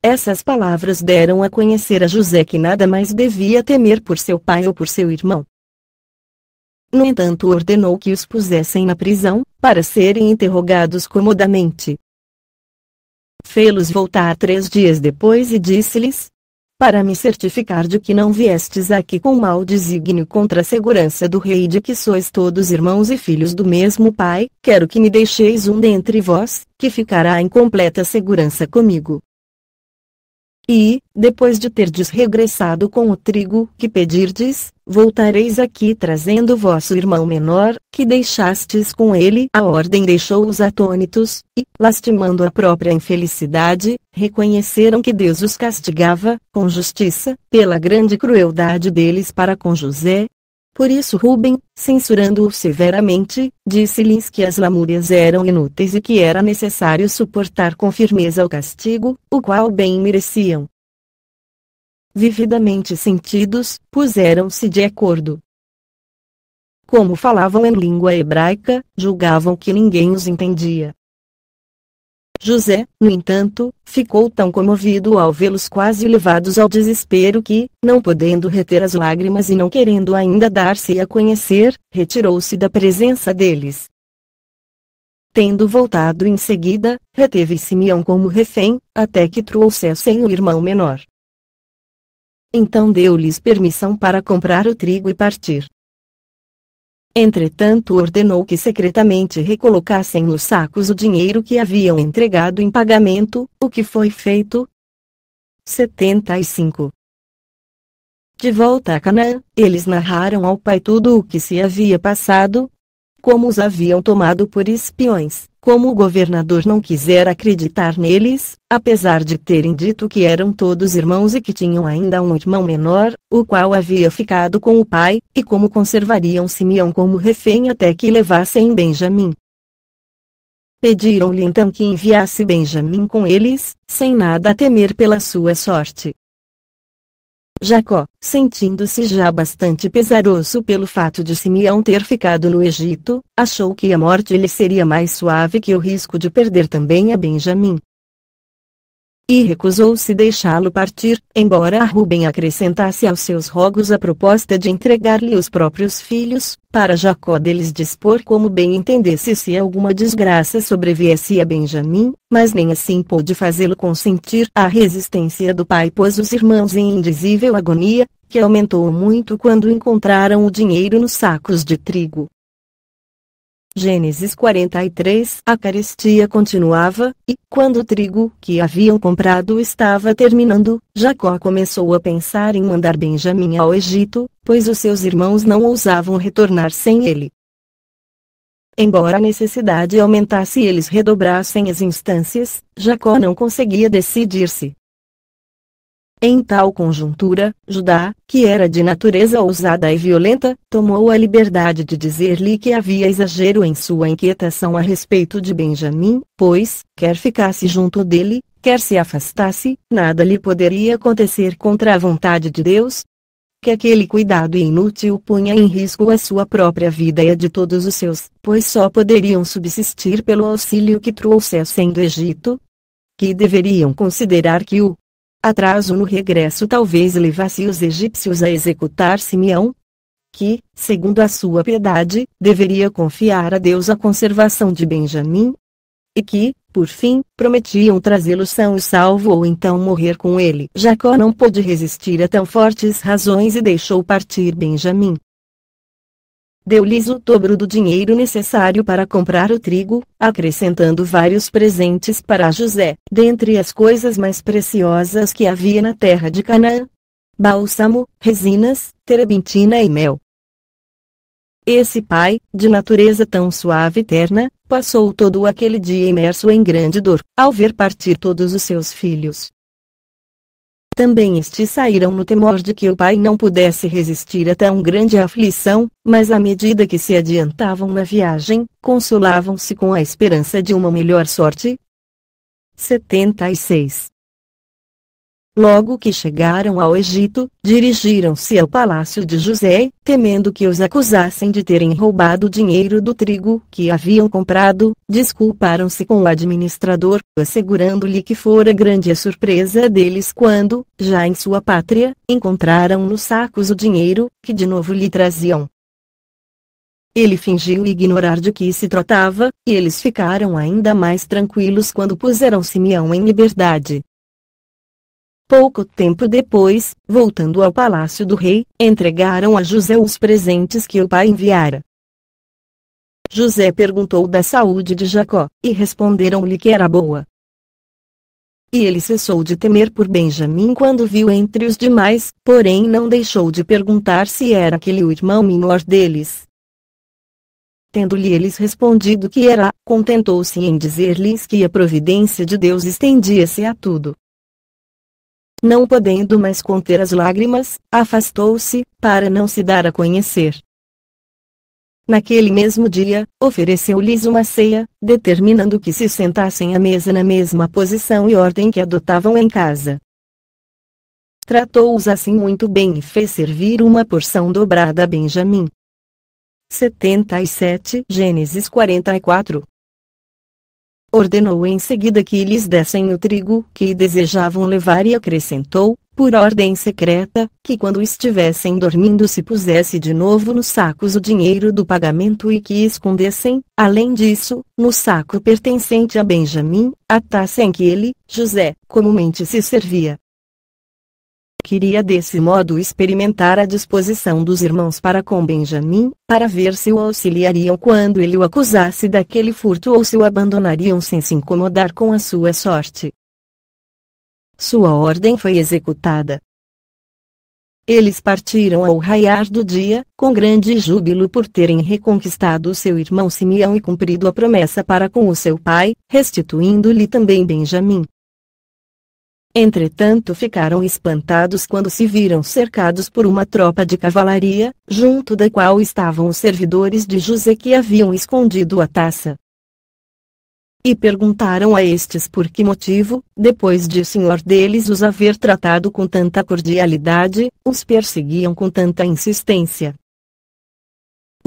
Essas palavras deram a conhecer a José que nada mais devia temer por seu pai ou por seu irmão. No entanto, ordenou que os pusessem na prisão, para serem interrogados comodamente. fê-los voltar 3 dias depois e disse-lhes: para me certificar de que não viestes aqui com mau desígnio contra a segurança do rei, de que sois todos irmãos e filhos do mesmo pai, quero que me deixeis um dentre vós, que ficará em completa segurança comigo. E, depois de terdes regressado com o trigo que pedirdes, voltareis aqui trazendo vosso irmão menor, que deixastes com ele. A ordem deixou-os atônitos, e, lastimando a própria infelicidade, reconheceram que Deus os castigava, com justiça, pela grande crueldade deles para com José. Por isso Rúben, censurando-o severamente, disse-lhes que as lamúrias eram inúteis e que era necessário suportar com firmeza o castigo, o qual bem mereciam. Vividamente sentidos, puseram-se de acordo. Como falavam em língua hebraica, julgavam que ninguém os entendia. José, no entanto, ficou tão comovido ao vê-los quase levados ao desespero que, não podendo reter as lágrimas e não querendo ainda dar-se a conhecer, retirou-se da presença deles. Tendo voltado em seguida, reteve Simeão como refém, até que trouxessem o irmão menor. Então deu-lhes permissão para comprar o trigo e partir. Entretanto ordenou que secretamente recolocassem nos sacos o dinheiro que haviam entregado em pagamento, o que foi feito. 75. De volta a Canaã, eles narraram ao pai tudo o que se havia passado, como os haviam tomado por espiões, como o governador não quisera acreditar neles, apesar de terem dito que eram todos irmãos e que tinham ainda um irmão menor, o qual havia ficado com o pai, e como conservariam Simeão como refém até que levassem Benjamim. Pediram-lhe então que enviasse Benjamim com eles, sem nada a temer pela sua sorte. Jacó, sentindo-se já bastante pesaroso pelo fato de Simeão ter ficado no Egito, achou que a morte lhe seria mais suave que o risco de perder também a Benjamim. E recusou-se deixá-lo partir, embora Rúben acrescentasse aos seus rogos a proposta de entregar-lhe os próprios filhos, para Jacó deles dispor como bem entendesse se alguma desgraça sobreviesse a Benjamim, mas nem assim pôde fazê-lo consentir. A resistência do pai pôs os irmãos em indizível agonia, que aumentou muito quando encontraram o dinheiro nos sacos de trigo. Gênesis 43. A carestia continuava, e, quando o trigo que haviam comprado estava terminando, Jacó começou a pensar em mandar Benjamim ao Egito, pois os seus irmãos não ousavam retornar sem ele. Embora a necessidade aumentasse e eles redobrassem as instâncias, Jacó não conseguia decidir-se. Em tal conjuntura, Judá, que era de natureza ousada e violenta, tomou a liberdade de dizer-lhe que havia exagero em sua inquietação a respeito de Benjamim, pois, quer ficasse junto dele, quer se afastasse, nada lhe poderia acontecer contra a vontade de Deus. Que aquele cuidado inútil punha em risco a sua própria vida e a de todos os seus, pois só poderiam subsistir pelo auxílio que trouxessem do Egito. Que deveriam considerar que o atraso no regresso talvez levasse os egípcios a executar Simeão, que, segundo a sua piedade, deveria confiar a Deus a conservação de Benjamim, e que, por fim, prometiam trazê-lo são e salvo ou então morrer com ele. Jacó não pôde resistir a tão fortes razões e deixou partir Benjamim. Deu-lhes o dobro do dinheiro necessário para comprar o trigo, acrescentando vários presentes para José, dentre as coisas mais preciosas que havia na terra de Canaã: bálsamo, resinas, terebintina e mel. Esse pai, de natureza tão suave e terna, passou todo aquele dia imerso em grande dor, ao ver partir todos os seus filhos. Também estes saíram no temor de que o pai não pudesse resistir a tão grande aflição, mas à medida que se adiantavam na viagem, consolavam-se com a esperança de uma melhor sorte. 76. Logo que chegaram ao Egito, dirigiram-se ao palácio de José, temendo que os acusassem de terem roubado o dinheiro do trigo que haviam comprado. Desculparam-se com o administrador, assegurando-lhe que fora grande a surpresa deles quando, já em sua pátria, encontraram nos sacos o dinheiro, que de novo lhe traziam. Ele fingiu ignorar de que se tratava, e eles ficaram ainda mais tranquilos quando puseram Simeão em liberdade. Pouco tempo depois, voltando ao palácio do rei, entregaram a José os presentes que o pai enviara. José perguntou da saúde de Jacó, e responderam-lhe que era boa. E ele cessou de temer por Benjamim quando viu entre os demais, porém não deixou de perguntar se era aquele o irmão menor deles. Tendo-lhe eles respondido que era, contentou-se em dizer-lhes que a providência de Deus estendia-se a tudo. Não podendo mais conter as lágrimas, afastou-se, para não se dar a conhecer. Naquele mesmo dia, ofereceu-lhes uma ceia, determinando que se sentassem à mesa na mesma posição e ordem que adotavam em casa. Tratou-os assim muito bem e fez servir uma porção dobrada a Benjamim. 77 Gênesis 44. Ordenou em seguida que lhes dessem o trigo que desejavam levar e acrescentou, por ordem secreta, que quando estivessem dormindo se pusesse de novo nos sacos o dinheiro do pagamento e que escondessem, além disso, no saco pertencente a Benjamim, a taça em que ele, José, comumente se servia. Queria desse modo experimentar a disposição dos irmãos para com Benjamim, para ver se o auxiliariam quando ele o acusasse daquele furto ou se o abandonariam sem se incomodar com a sua sorte. Sua ordem foi executada. Eles partiram ao raiar do dia, com grande júbilo por terem reconquistado seu irmão Simeão e cumprido a promessa para com o seu pai, restituindo-lhe também Benjamim. Entretanto ficaram espantados quando se viram cercados por uma tropa de cavalaria, junto da qual estavam os servidores de José que haviam escondido a taça. E perguntaram a estes por que motivo, depois de o senhor deles os haver tratado com tanta cordialidade, os perseguiam com tanta insistência.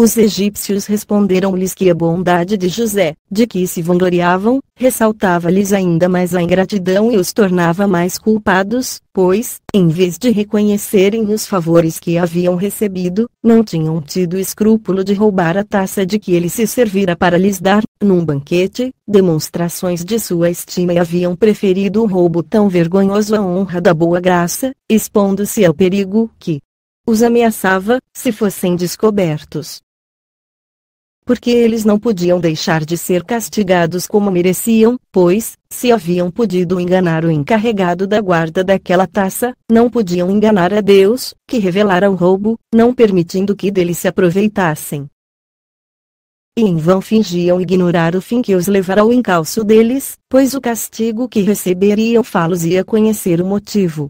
Os egípcios responderam-lhes que a bondade de José, de que se vangloriavam, ressaltava-lhes ainda mais a ingratidão e os tornava mais culpados, pois, em vez de reconhecerem os favores que haviam recebido, não tinham tido escrúpulo de roubar a taça de que ele se servira para lhes dar, num banquete, demonstrações de sua estima e haviam preferido o roubo tão vergonhoso à honra da boa graça, expondo-se ao perigo que os ameaçava, se fossem descobertos. Porque eles não podiam deixar de ser castigados como mereciam, pois, se haviam podido enganar o encarregado da guarda daquela taça, não podiam enganar a Deus, que revelara o roubo, não permitindo que dele se aproveitassem. E em vão fingiam ignorar o fim que os levara ao encalço deles, pois o castigo que receberiam fá-los-ia conhecer o motivo.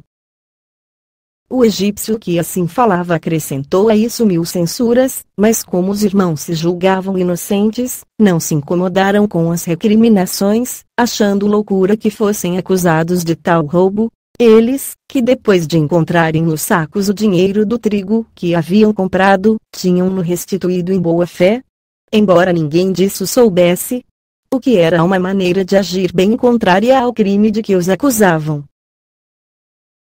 O egípcio que assim falava acrescentou a isso 1000 censuras, mas como os irmãos se julgavam inocentes, não se incomodaram com as recriminações, achando loucura que fossem acusados de tal roubo. Eles, que depois de encontrarem nos sacos o dinheiro do trigo que haviam comprado, tinham-no restituído em boa fé. Embora ninguém disso soubesse, o que era uma maneira de agir bem contrária ao crime de que os acusavam.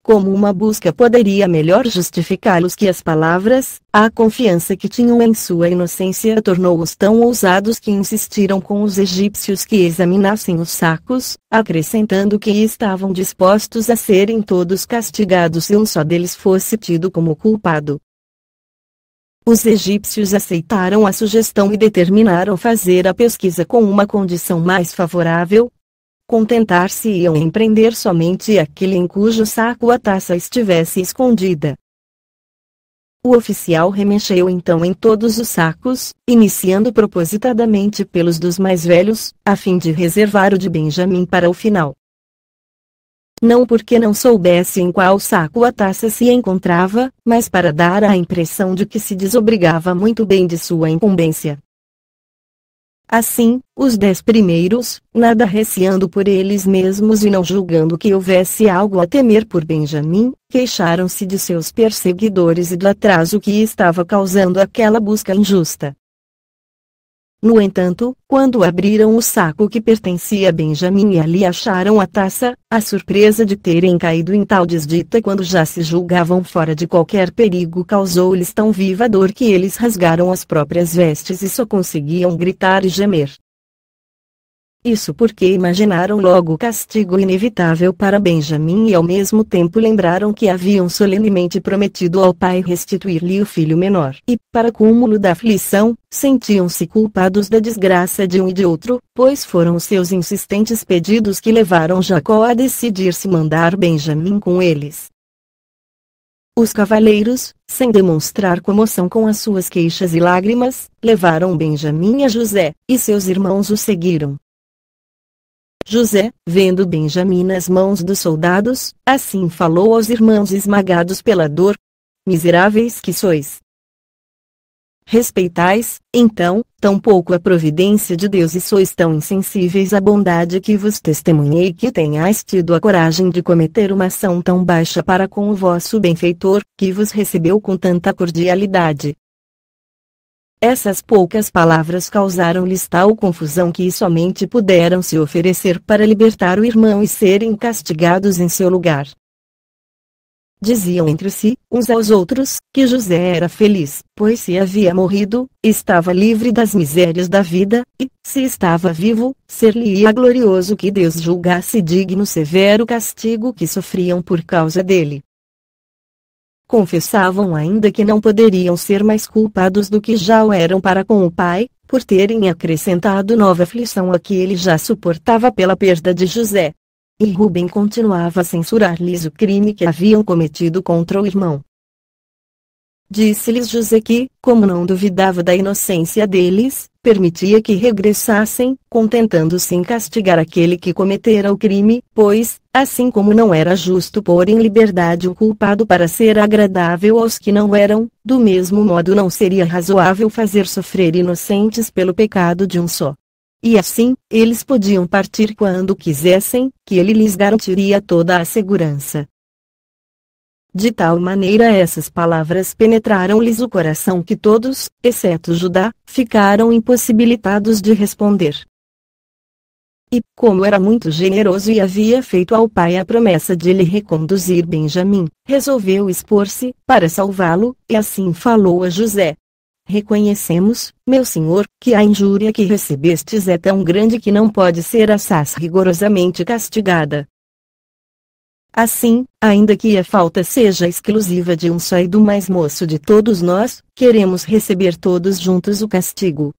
Como uma busca poderia melhor justificá-los que as palavras, a confiança que tinham em sua inocência tornou-os tão ousados que insistiram com os egípcios que examinassem os sacos, acrescentando que estavam dispostos a serem todos castigados se um só deles fosse tido como culpado. Os egípcios aceitaram a sugestão e determinaram fazer a pesquisa com uma condição mais favorável. Contentar-se-iam em prender somente aquele em cujo saco a taça estivesse escondida. O oficial remexeu então em todos os sacos, iniciando propositadamente pelos dos mais velhos, a fim de reservar o de Benjamim para o final. Não porque não soubesse em qual saco a taça se encontrava, mas para dar a impressão de que se desobrigava muito bem de sua incumbência. Assim, os 10 primeiros, nada receando por eles mesmos e não julgando que houvesse algo a temer por Benjamim, queixaram-se de seus perseguidores e do atraso que estava causando aquela busca injusta. No entanto, quando abriram o saco que pertencia a Benjamim e ali acharam a taça, a surpresa de terem caído em tal desdita quando já se julgavam fora de qualquer perigo causou-lhes tão viva dor que eles rasgaram as próprias vestes e só conseguiam gritar e gemer. Isso porque imaginaram logo o castigo inevitável para Benjamim e ao mesmo tempo lembraram que haviam solenemente prometido ao pai restituir-lhe o filho menor. E, para cúmulo da aflição, sentiam-se culpados da desgraça de um e de outro, pois foram os seus insistentes pedidos que levaram Jacó a decidir-se mandar Benjamim com eles. Os cavaleiros, sem demonstrar comoção com as suas queixas e lágrimas, levaram Benjamim a José, e seus irmãos o seguiram. José, vendo Benjamim nas mãos dos soldados, assim falou aos irmãos esmagados pela dor: miseráveis que sois! Respeitais, então, tão pouco a providência de Deus e sois tão insensíveis à bondade que vos testemunhei que tenhais tido a coragem de cometer uma ação tão baixa para com o vosso benfeitor, que vos recebeu com tanta cordialidade. Essas poucas palavras causaram-lhes tal confusão que somente puderam se oferecer para libertar o irmão e serem castigados em seu lugar. Diziam entre si, uns aos outros, que José era feliz, pois se havia morrido, estava livre das misérias da vida, e, se estava vivo, ser-lhe-ia glorioso que Deus julgasse digno severo castigo que sofriam por causa dele. Confessavam ainda que não poderiam ser mais culpados do que já o eram para com o pai, por terem acrescentado nova aflição a que ele já suportava pela perda de José. E Rubem continuava a censurar-lhes o crime que haviam cometido contra o irmão. Disse-lhes José que, como não duvidava da inocência deles, permitia que regressassem, contentando-se em castigar aquele que cometera o crime, pois, assim como não era justo pôr em liberdade o culpado para ser agradável aos que não eram, do mesmo modo não seria razoável fazer sofrer inocentes pelo pecado de um só. E assim, eles podiam partir quando quisessem, que ele lhes garantiria toda a segurança. De tal maneira essas palavras penetraram-lhes o coração que todos, exceto Judá, ficaram impossibilitados de responder. E, como era muito generoso e havia feito ao pai a promessa de lhe reconduzir Benjamim, resolveu expor-se, para salvá-lo, e assim falou a José: reconhecemos, meu senhor, que a injúria que recebestes é tão grande que não pode ser assaz rigorosamente castigada. Assim, ainda que a falta seja exclusiva de um só e do mais moço de todos nós, queremos receber todos juntos o castigo.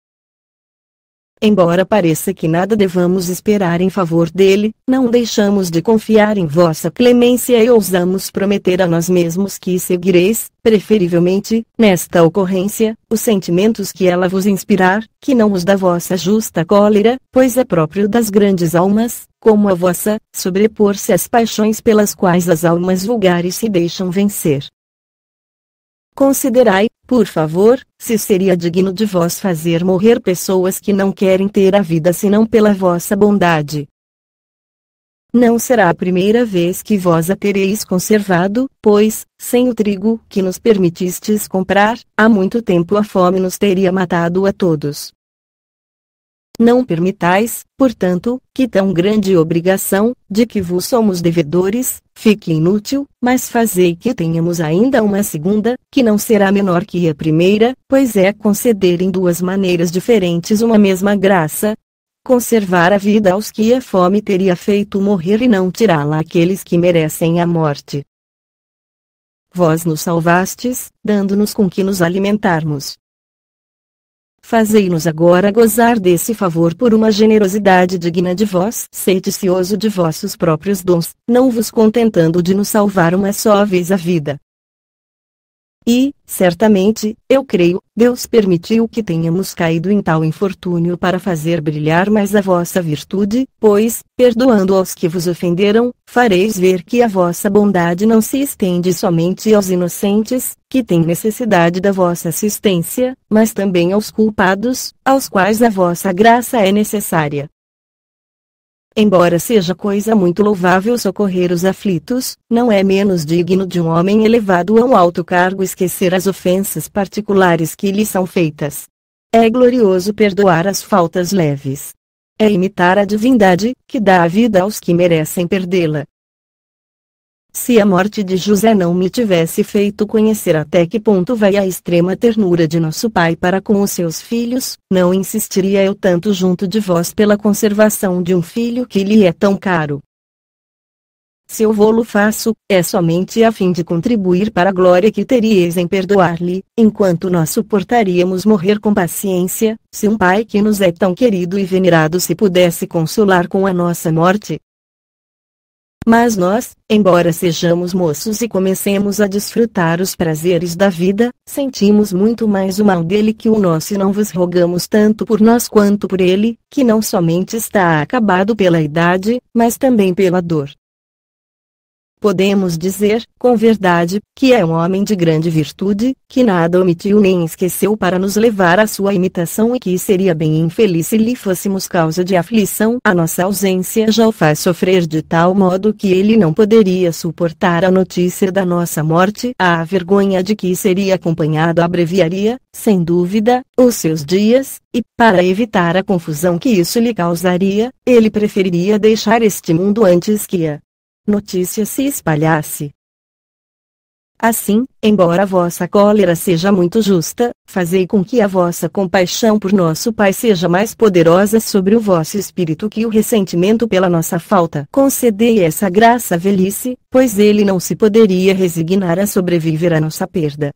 Embora pareça que nada devamos esperar em favor dele, não deixamos de confiar em vossa clemência e ousamos prometer a nós mesmos que seguireis, preferivelmente, nesta ocorrência, os sentimentos que ela vos inspirar, que não os da vossa justa cólera, pois é próprio das grandes almas, como a vossa, sobrepor-se às paixões pelas quais as almas vulgares se deixam vencer. Considerai, por favor, se seria digno de vós fazer morrer pessoas que não querem ter a vida senão pela vossa bondade. Não será a primeira vez que vós a tereis conservado, pois, sem o trigo que nos permitistes comprar, há muito tempo a fome nos teria matado a todos. Não permitais, portanto, que tão grande obrigação, de que vos somos devedores, fique inútil, mas fazei que tenhamos ainda uma segunda, que não será menor que a primeira, pois é conceder em duas maneiras diferentes uma mesma graça: conservar a vida aos que a fome teria feito morrer e não tirá-la àqueles que merecem a morte. Vós nos salvastes, dando-nos com que nos alimentarmos. Fazei-nos agora gozar desse favor por uma generosidade digna de vós. Sede cioso de vossos próprios dons, não vos contentando de nos salvar uma só vez a vida. E, certamente, eu creio, Deus permitiu que tenhamos caído em tal infortúnio para fazer brilhar mais a vossa virtude, pois, perdoando aos que vos ofenderam, fareis ver que a vossa bondade não se estende somente aos inocentes, que têm necessidade da vossa assistência, mas também aos culpados, aos quais a vossa graça é necessária. Embora seja coisa muito louvável socorrer os aflitos, não é menos digno de um homem elevado a um alto cargo esquecer as ofensas particulares que lhe são feitas. É glorioso perdoar as faltas leves. É imitar a divindade, que dá a vida aos que merecem perdê-la. Se a morte de José não me tivesse feito conhecer até que ponto vai a extrema ternura de nosso pai para com os seus filhos, não insistiria eu tanto junto de vós pela conservação de um filho que lhe é tão caro. Se eu vô-lo faço, é somente a fim de contribuir para a glória que teríeis em perdoar-lhe, enquanto nós suportaríamos morrer com paciência, se um pai que nos é tão querido e venerado se pudesse consolar com a nossa morte. Mas nós, embora sejamos moços e comecemos a desfrutar os prazeres da vida, sentimos muito mais o mal dele que o nosso e não vos rogamos tanto por nós quanto por ele, que não somente está acabado pela idade, mas também pela dor. Podemos dizer, com verdade, que é um homem de grande virtude, que nada omitiu nem esqueceu para nos levar à sua imitação e que seria bem infeliz se lhe fôssemos causa de aflição. A nossa ausência já o faz sofrer de tal modo que ele não poderia suportar a notícia da nossa morte. A vergonha de que seria acompanhado abreviaria, sem dúvida, os seus dias, e, para evitar a confusão que isso lhe causaria, ele preferiria deixar este mundo antes que a notícia se espalhasse. Assim, embora a vossa cólera seja muito justa, fazei com que a vossa compaixão por nosso Pai seja mais poderosa sobre o vosso espírito que o ressentimento pela nossa falta. Concedei essa graça à velhice, pois ele não se poderia resignar a sobreviver à nossa perda.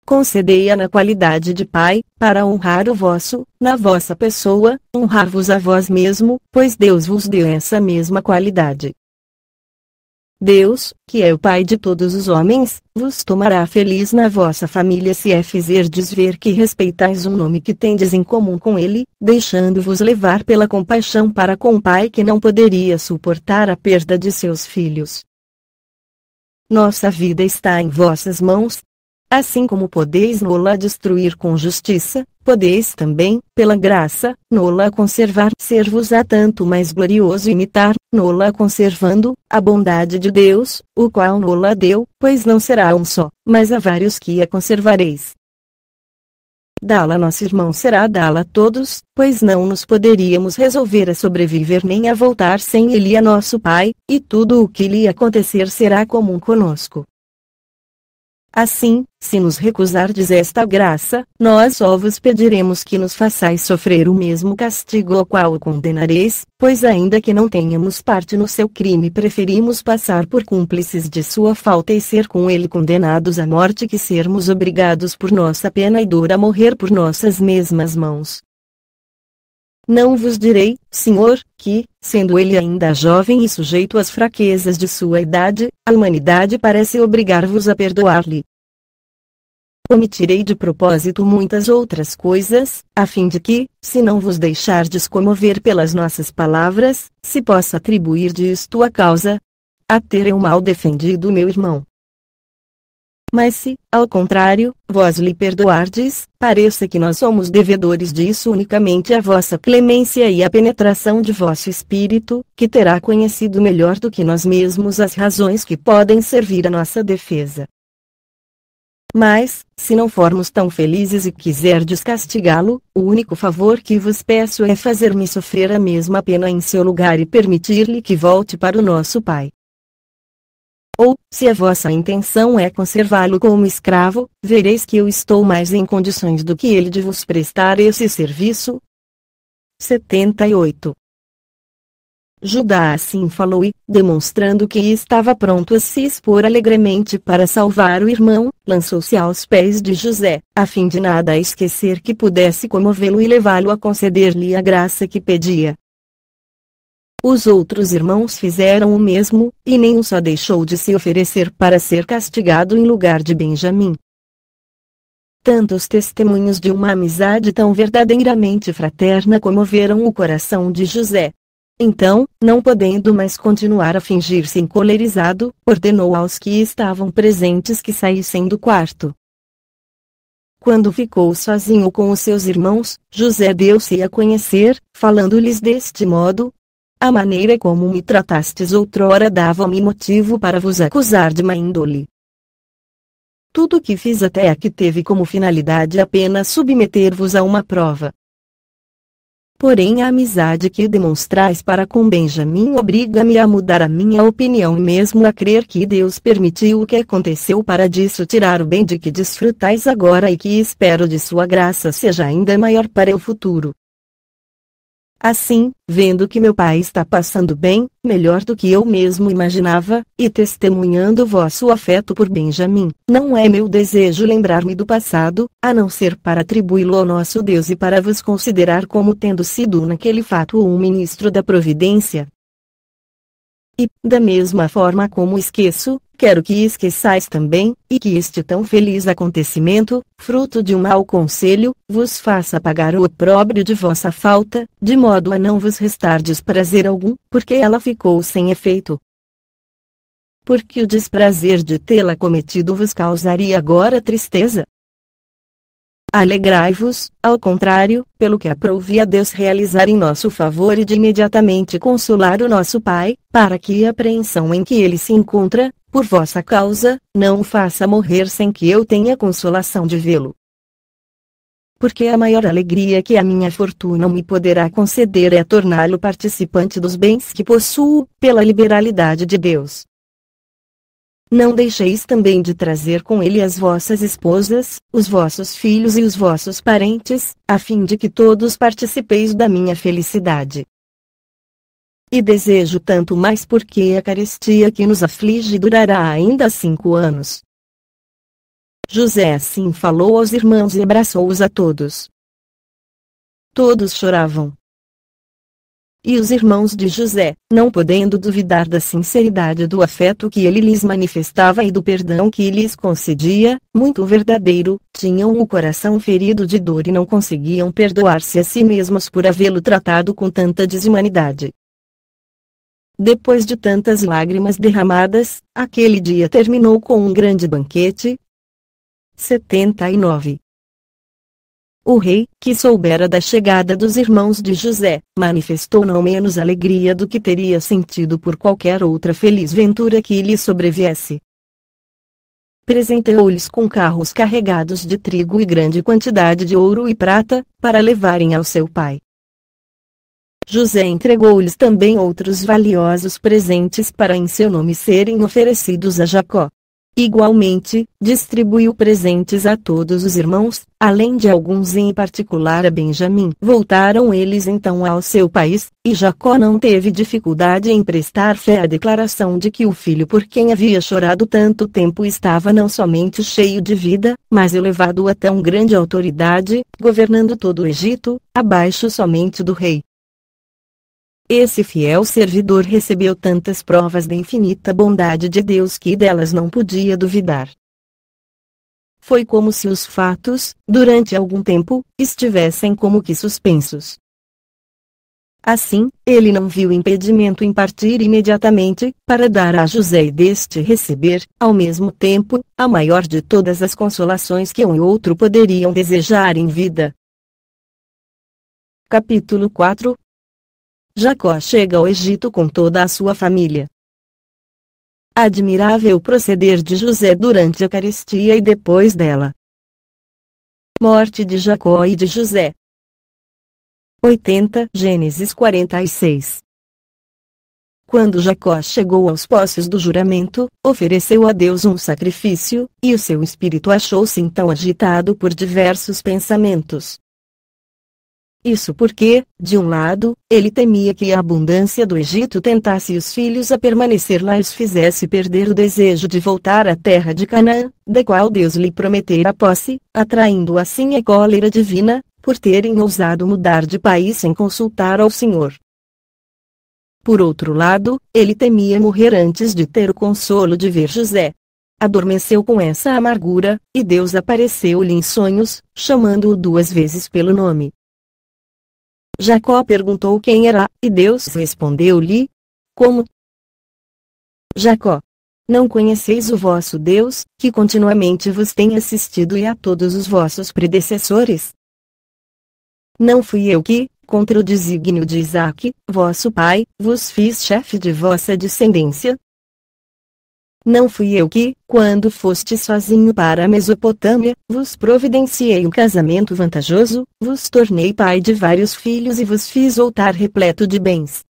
Concedei-a na qualidade de Pai, para honrar o vosso, na vossa pessoa, honrar-vos a vós mesmo, pois Deus vos deu essa mesma qualidade. Deus, que é o Pai de todos os homens, vos tomará feliz na vossa família se fizerdes ver que respeitais o nome que tendes em comum com ele, deixando-vos levar pela compaixão para com o Pai que não poderia suportar a perda de seus filhos. Nossa vida está em vossas mãos. Assim como podeis nola destruir com justiça, podeis também, pela graça, nola conservar. Ser-vos-á tanto mais glorioso imitar, nola conservando, a bondade de Deus, o qual nola deu, pois não será um só, mas há vários que a conservareis. Dá-la nosso irmão será dá-la a todos, pois não nos poderíamos resolver a sobreviver nem a voltar sem ele a nosso Pai, e tudo o que lhe acontecer será comum conosco. Assim, se nos recusardes esta graça, nós só vos pediremos que nos façais sofrer o mesmo castigo ao qual o condenareis, pois ainda que não tenhamos parte no seu crime preferimos passar por cúmplices de sua falta e ser com ele condenados à morte que sermos obrigados por nossa pena e dor a morrer por nossas mesmas mãos. Não vos direi, Senhor, que, sendo ele ainda jovem e sujeito às fraquezas de sua idade, a humanidade parece obrigar-vos a perdoar-lhe. Omitirei de propósito muitas outras coisas, a fim de que, se não vos deixardes comover pelas nossas palavras, se possa atribuir disto a causa a ter eu mal defendido meu irmão. Mas se, ao contrário, vós lhe perdoardes, pareça que nós somos devedores disso unicamente à vossa clemência e à penetração de vosso espírito, que terá conhecido melhor do que nós mesmos as razões que podem servir à nossa defesa. Mas, se não formos tão felizes e quiserdes castigá-lo, o único favor que vos peço é fazer-me sofrer a mesma pena em seu lugar e permitir-lhe que volte para o nosso Pai. Ou, se a vossa intenção é conservá-lo como escravo, vereis que eu estou mais em condições do que ele de vos prestar esse serviço. 78. Judá assim falou e, demonstrando que estava pronto a se expor alegremente para salvar o irmão, lançou-se aos pés de José, a fim de nada esquecer que pudesse comovê-lo e levá-lo a conceder-lhe a graça que pedia. Os outros irmãos fizeram o mesmo, e nenhum só deixou de se oferecer para ser castigado em lugar de Benjamim. Tantos testemunhos de uma amizade tão verdadeiramente fraterna comoveram o coração de José. Então, não podendo mais continuar a fingir-se encolerizado, ordenou aos que estavam presentes que saíssem do quarto. Quando ficou sozinho com os seus irmãos, José deu-se a conhecer, falando-lhes deste modo: a maneira como me tratastes outrora dava-me motivo para vos acusar de má índole. Tudo o que fiz até aqui teve como finalidade apenas submeter-vos a uma prova. Porém, a amizade que demonstrais para com Benjamim obriga-me a mudar a minha opinião e mesmo a crer que Deus permitiu o que aconteceu para disso tirar o bem de que desfrutais agora e que espero de sua graça seja ainda maior para o futuro. Assim, vendo que meu pai está passando bem, melhor do que eu mesmo imaginava, e testemunhando vosso afeto por Benjamim, não é meu desejo lembrar-me do passado, a não ser para atribuí-lo ao nosso Deus e para vos considerar como tendo sido naquele fato um ministro da providência. E, da mesma forma como esqueço, quero que esqueçais também, e que este tão feliz acontecimento, fruto de um mau conselho, vos faça pagar o opróbrio de vossa falta, de modo a não vos restar desprazer algum, porque ela ficou sem efeito. Porque o desprazer de tê-la cometido vos causaria agora tristeza. Alegrai-vos, ao contrário, pelo que aprouve a Deus realizar em nosso favor e de imediatamente consolar o nosso Pai, para que a apreensão em que ele se encontra, por vossa causa, não o faça morrer sem que eu tenha consolação de vê-lo. Porque a maior alegria que a minha fortuna me poderá conceder é torná-lo participante dos bens que possuo, pela liberalidade de Deus. Não deixeis também de trazer com ele as vossas esposas, os vossos filhos e os vossos parentes, a fim de que todos participeis da minha felicidade. E desejo tanto mais porque a carestia que nos aflige durará ainda 5 anos. José assim falou aos irmãos e abraçou-os a todos. Todos choravam. E os irmãos de José, não podendo duvidar da sinceridade do afeto que ele lhes manifestava e do perdão que lhes concedia, muito verdadeiro, tinham o coração ferido de dor e não conseguiam perdoar-se a si mesmos por havê-lo tratado com tanta desumanidade. Depois de tantas lágrimas derramadas, aquele dia terminou com um grande banquete. 79. O rei, que soubera da chegada dos irmãos de José, manifestou não menos alegria do que teria sentido por qualquer outra feliz ventura que lhe sobreviesse. Presenteou-lhes com carros carregados de trigo e grande quantidade de ouro e prata, para levarem ao seu pai. José entregou-lhes também outros valiosos presentes para em seu nome serem oferecidos a Jacó. Igualmente, distribuiu presentes a todos os irmãos, além de alguns em particular a Benjamim. Voltaram eles então ao seu país, e Jacó não teve dificuldade em prestar fé à declaração de que o filho por quem havia chorado tanto tempo estava não somente cheio de vida, mas elevado a tão grande autoridade, governando todo o Egito, abaixo somente do rei. Esse fiel servidor recebeu tantas provas da infinita bondade de Deus que delas não podia duvidar. Foi como se os fatos, durante algum tempo, estivessem como que suspensos. Assim, ele não viu impedimento em partir imediatamente, para dar a José e deste receber, ao mesmo tempo, a maior de todas as consolações que um e outro poderiam desejar em vida. Capítulo 4. Jacó chega ao Egito com toda a sua família. Admirável proceder de José durante a carestia e depois dela. Morte de Jacó e de José. 80 Gênesis 46. Quando Jacó chegou aos poços do juramento, ofereceu a Deus um sacrifício, e o seu espírito achou-se então agitado por diversos pensamentos. Isso porque, de um lado, ele temia que a abundância do Egito tentasse os filhos a permanecer lá e os fizesse perder o desejo de voltar à terra de Canaã, da qual Deus lhe prometera a posse, atraindo assim a cólera divina, por terem ousado mudar de país sem consultar ao Senhor. Por outro lado, ele temia morrer antes de ter o consolo de ver José. Adormeceu com essa amargura, e Deus apareceu-lhe em sonhos, chamando-o 2 vezes pelo nome. Jacó perguntou quem era, e Deus respondeu-lhe: Como? Jacó. Não conheceis o vosso Deus, que continuamente vos tem assistido e a todos os vossos predecessores? Não fui eu que, contra o desígnio de Isaque, vosso pai, vos fiz chefe de vossa descendência? Não fui eu que, quando foste sozinho para a Mesopotâmia, vos providenciei um casamento vantajoso, vos tornei pai de vários filhos e vos fiz voltar repleto de bens?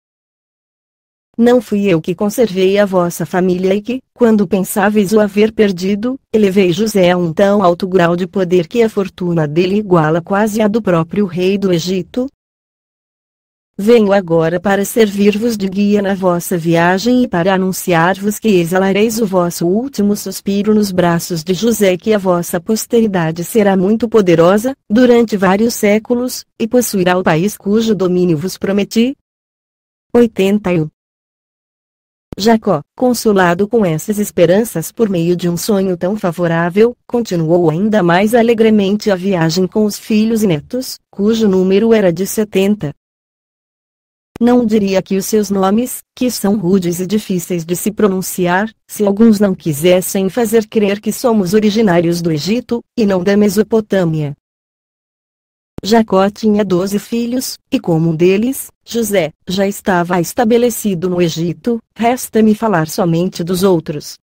Não fui eu que conservei a vossa família e que, quando pensáveis o haver perdido, elevei José a um tão alto grau de poder que a fortuna dele iguala quase a do próprio rei do Egito? Venho agora para servir-vos de guia na vossa viagem e para anunciar-vos que exalareis o vosso último suspiro nos braços de José e que a vossa posteridade será muito poderosa, durante vários séculos, e possuirá o país cujo domínio vos prometi. 81. Jacó, consolado com essas esperanças por meio de um sonho tão favorável, continuou ainda mais alegremente a viagem com os filhos e netos, cujo número era de 70. Não diria que os seus nomes, que são rudes e difíceis de se pronunciar, se alguns não quisessem fazer crer que somos originários do Egito, e não da Mesopotâmia. Jacó tinha 12 filhos, e como um deles, José, já estava estabelecido no Egito, resta-me falar somente dos outros.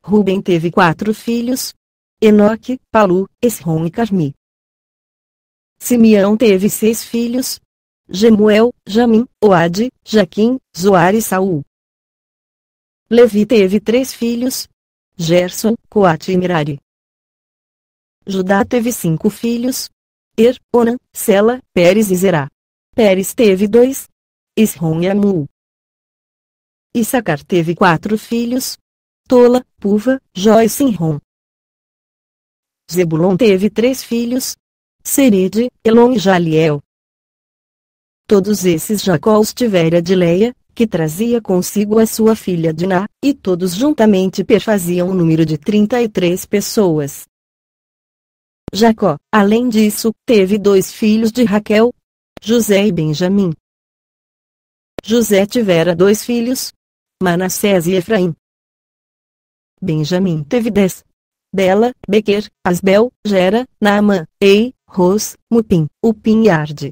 Ruben teve 4 filhos: Enoque, Palu, Esrom e Carmi. Simeão teve 6 filhos: Gemuel, Jamim, Oade, Jaquim, Zoar e Saul. Levi teve 3 filhos: Gerson, Coate e Merari. Judá teve 5 filhos: Onan, Sela, Pérez e Zerá. Pérez teve 2: Esrom e Amul. Issacar teve 4 filhos: Tola, Puva, Jó e Sinrom. Zebulon teve 3 filhos: Serede, Elon e Jaliel. Todos esses Jacó os tivera de Leia, que trazia consigo a sua filha Diná, e todos juntamente perfaziam um número de 33 pessoas. Jacó, além disso, teve 2 filhos de Raquel, José e Benjamim. José tivera 2 filhos, Manassés e Efraim. Benjamim teve 10: Bela, Bequer, Asbel, Gera, Naamã, Ei, Ros, Mupim, Upim e Arde.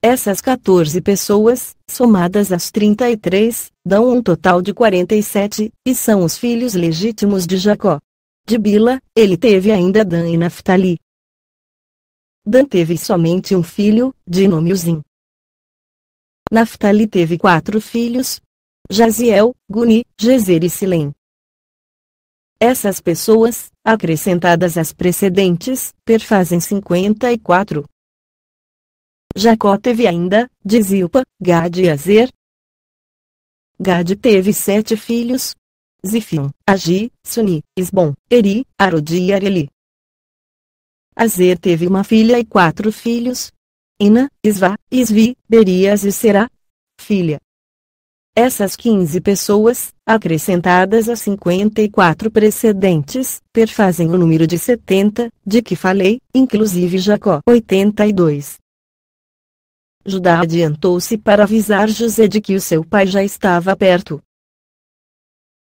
Essas 14 pessoas, somadas às 33, dão um total de 47, e são os filhos legítimos de Jacó. De Bila, ele teve ainda Dan e Naftali. Dan teve somente um filho, de nome Uzim. Naftali teve 4 filhos: Jaziel, Guni, Jezer e Silém. Essas pessoas, acrescentadas às precedentes, perfazem 54. Jacó teve ainda, de Zilpa, Gade e Azer. Gade teve 7 filhos: Zifion, Agi, Suni, Esbom, Eri, Arodi e Areli. Azer teve uma filha e 4 filhos: Ina, Isvá, Isvi, Berias e Será, filha. Essas 15 pessoas, acrescentadas às 54 precedentes, perfazem o número de 70, de que falei, inclusive Jacó. 82. Judá adiantou-se para avisar José de que o seu pai já estava perto.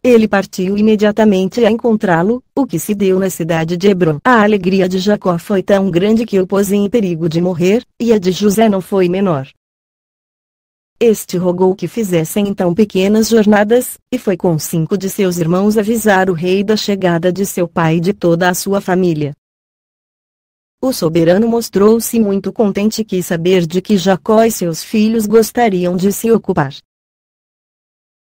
Ele partiu imediatamente a encontrá-lo, o que se deu na cidade de Hebrom. A alegria de Jacó foi tão grande que o pôs em perigo de morrer, e a de José não foi menor. Este rogou que fizessem então pequenas jornadas, e foi com 5 de seus irmãos avisar o rei da chegada de seu pai e de toda a sua família. O soberano mostrou-se muito contente e quis saber de que Jacó e seus filhos gostariam de se ocupar.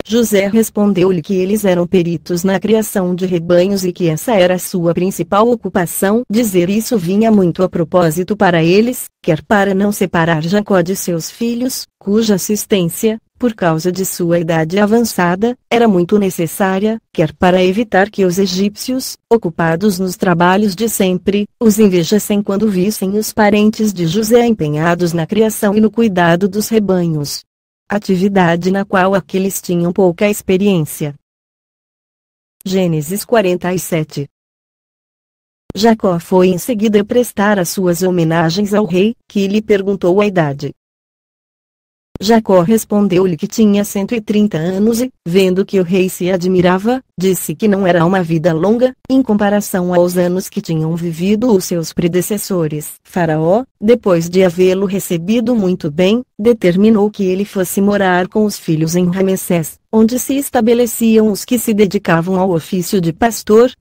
José respondeu-lhe que eles eram peritos na criação de rebanhos e que essa era a sua principal ocupação. Dizer isso vinha muito a propósito para eles, quer para não separar Jacó de seus filhos, cuja assistência, por causa de sua idade avançada, era muito necessária, quer para evitar que os egípcios, ocupados nos trabalhos de sempre, os invejassem quando vissem os parentes de José empenhados na criação e no cuidado dos rebanhos. Atividade na qual aqueles tinham pouca experiência. Gênesis 47. Jacó foi em seguida prestar as suas homenagens ao rei, que lhe perguntou a idade. Jacó respondeu-lhe que tinha 130 anos e, vendo que o rei se admirava, disse que não era uma vida longa, em comparação aos anos que tinham vivido os seus predecessores. Faraó, depois de havê-lo recebido muito bem, determinou que ele fosse morar com os filhos em Ramessés, onde se estabeleciam os que se dedicavam ao ofício de pastor.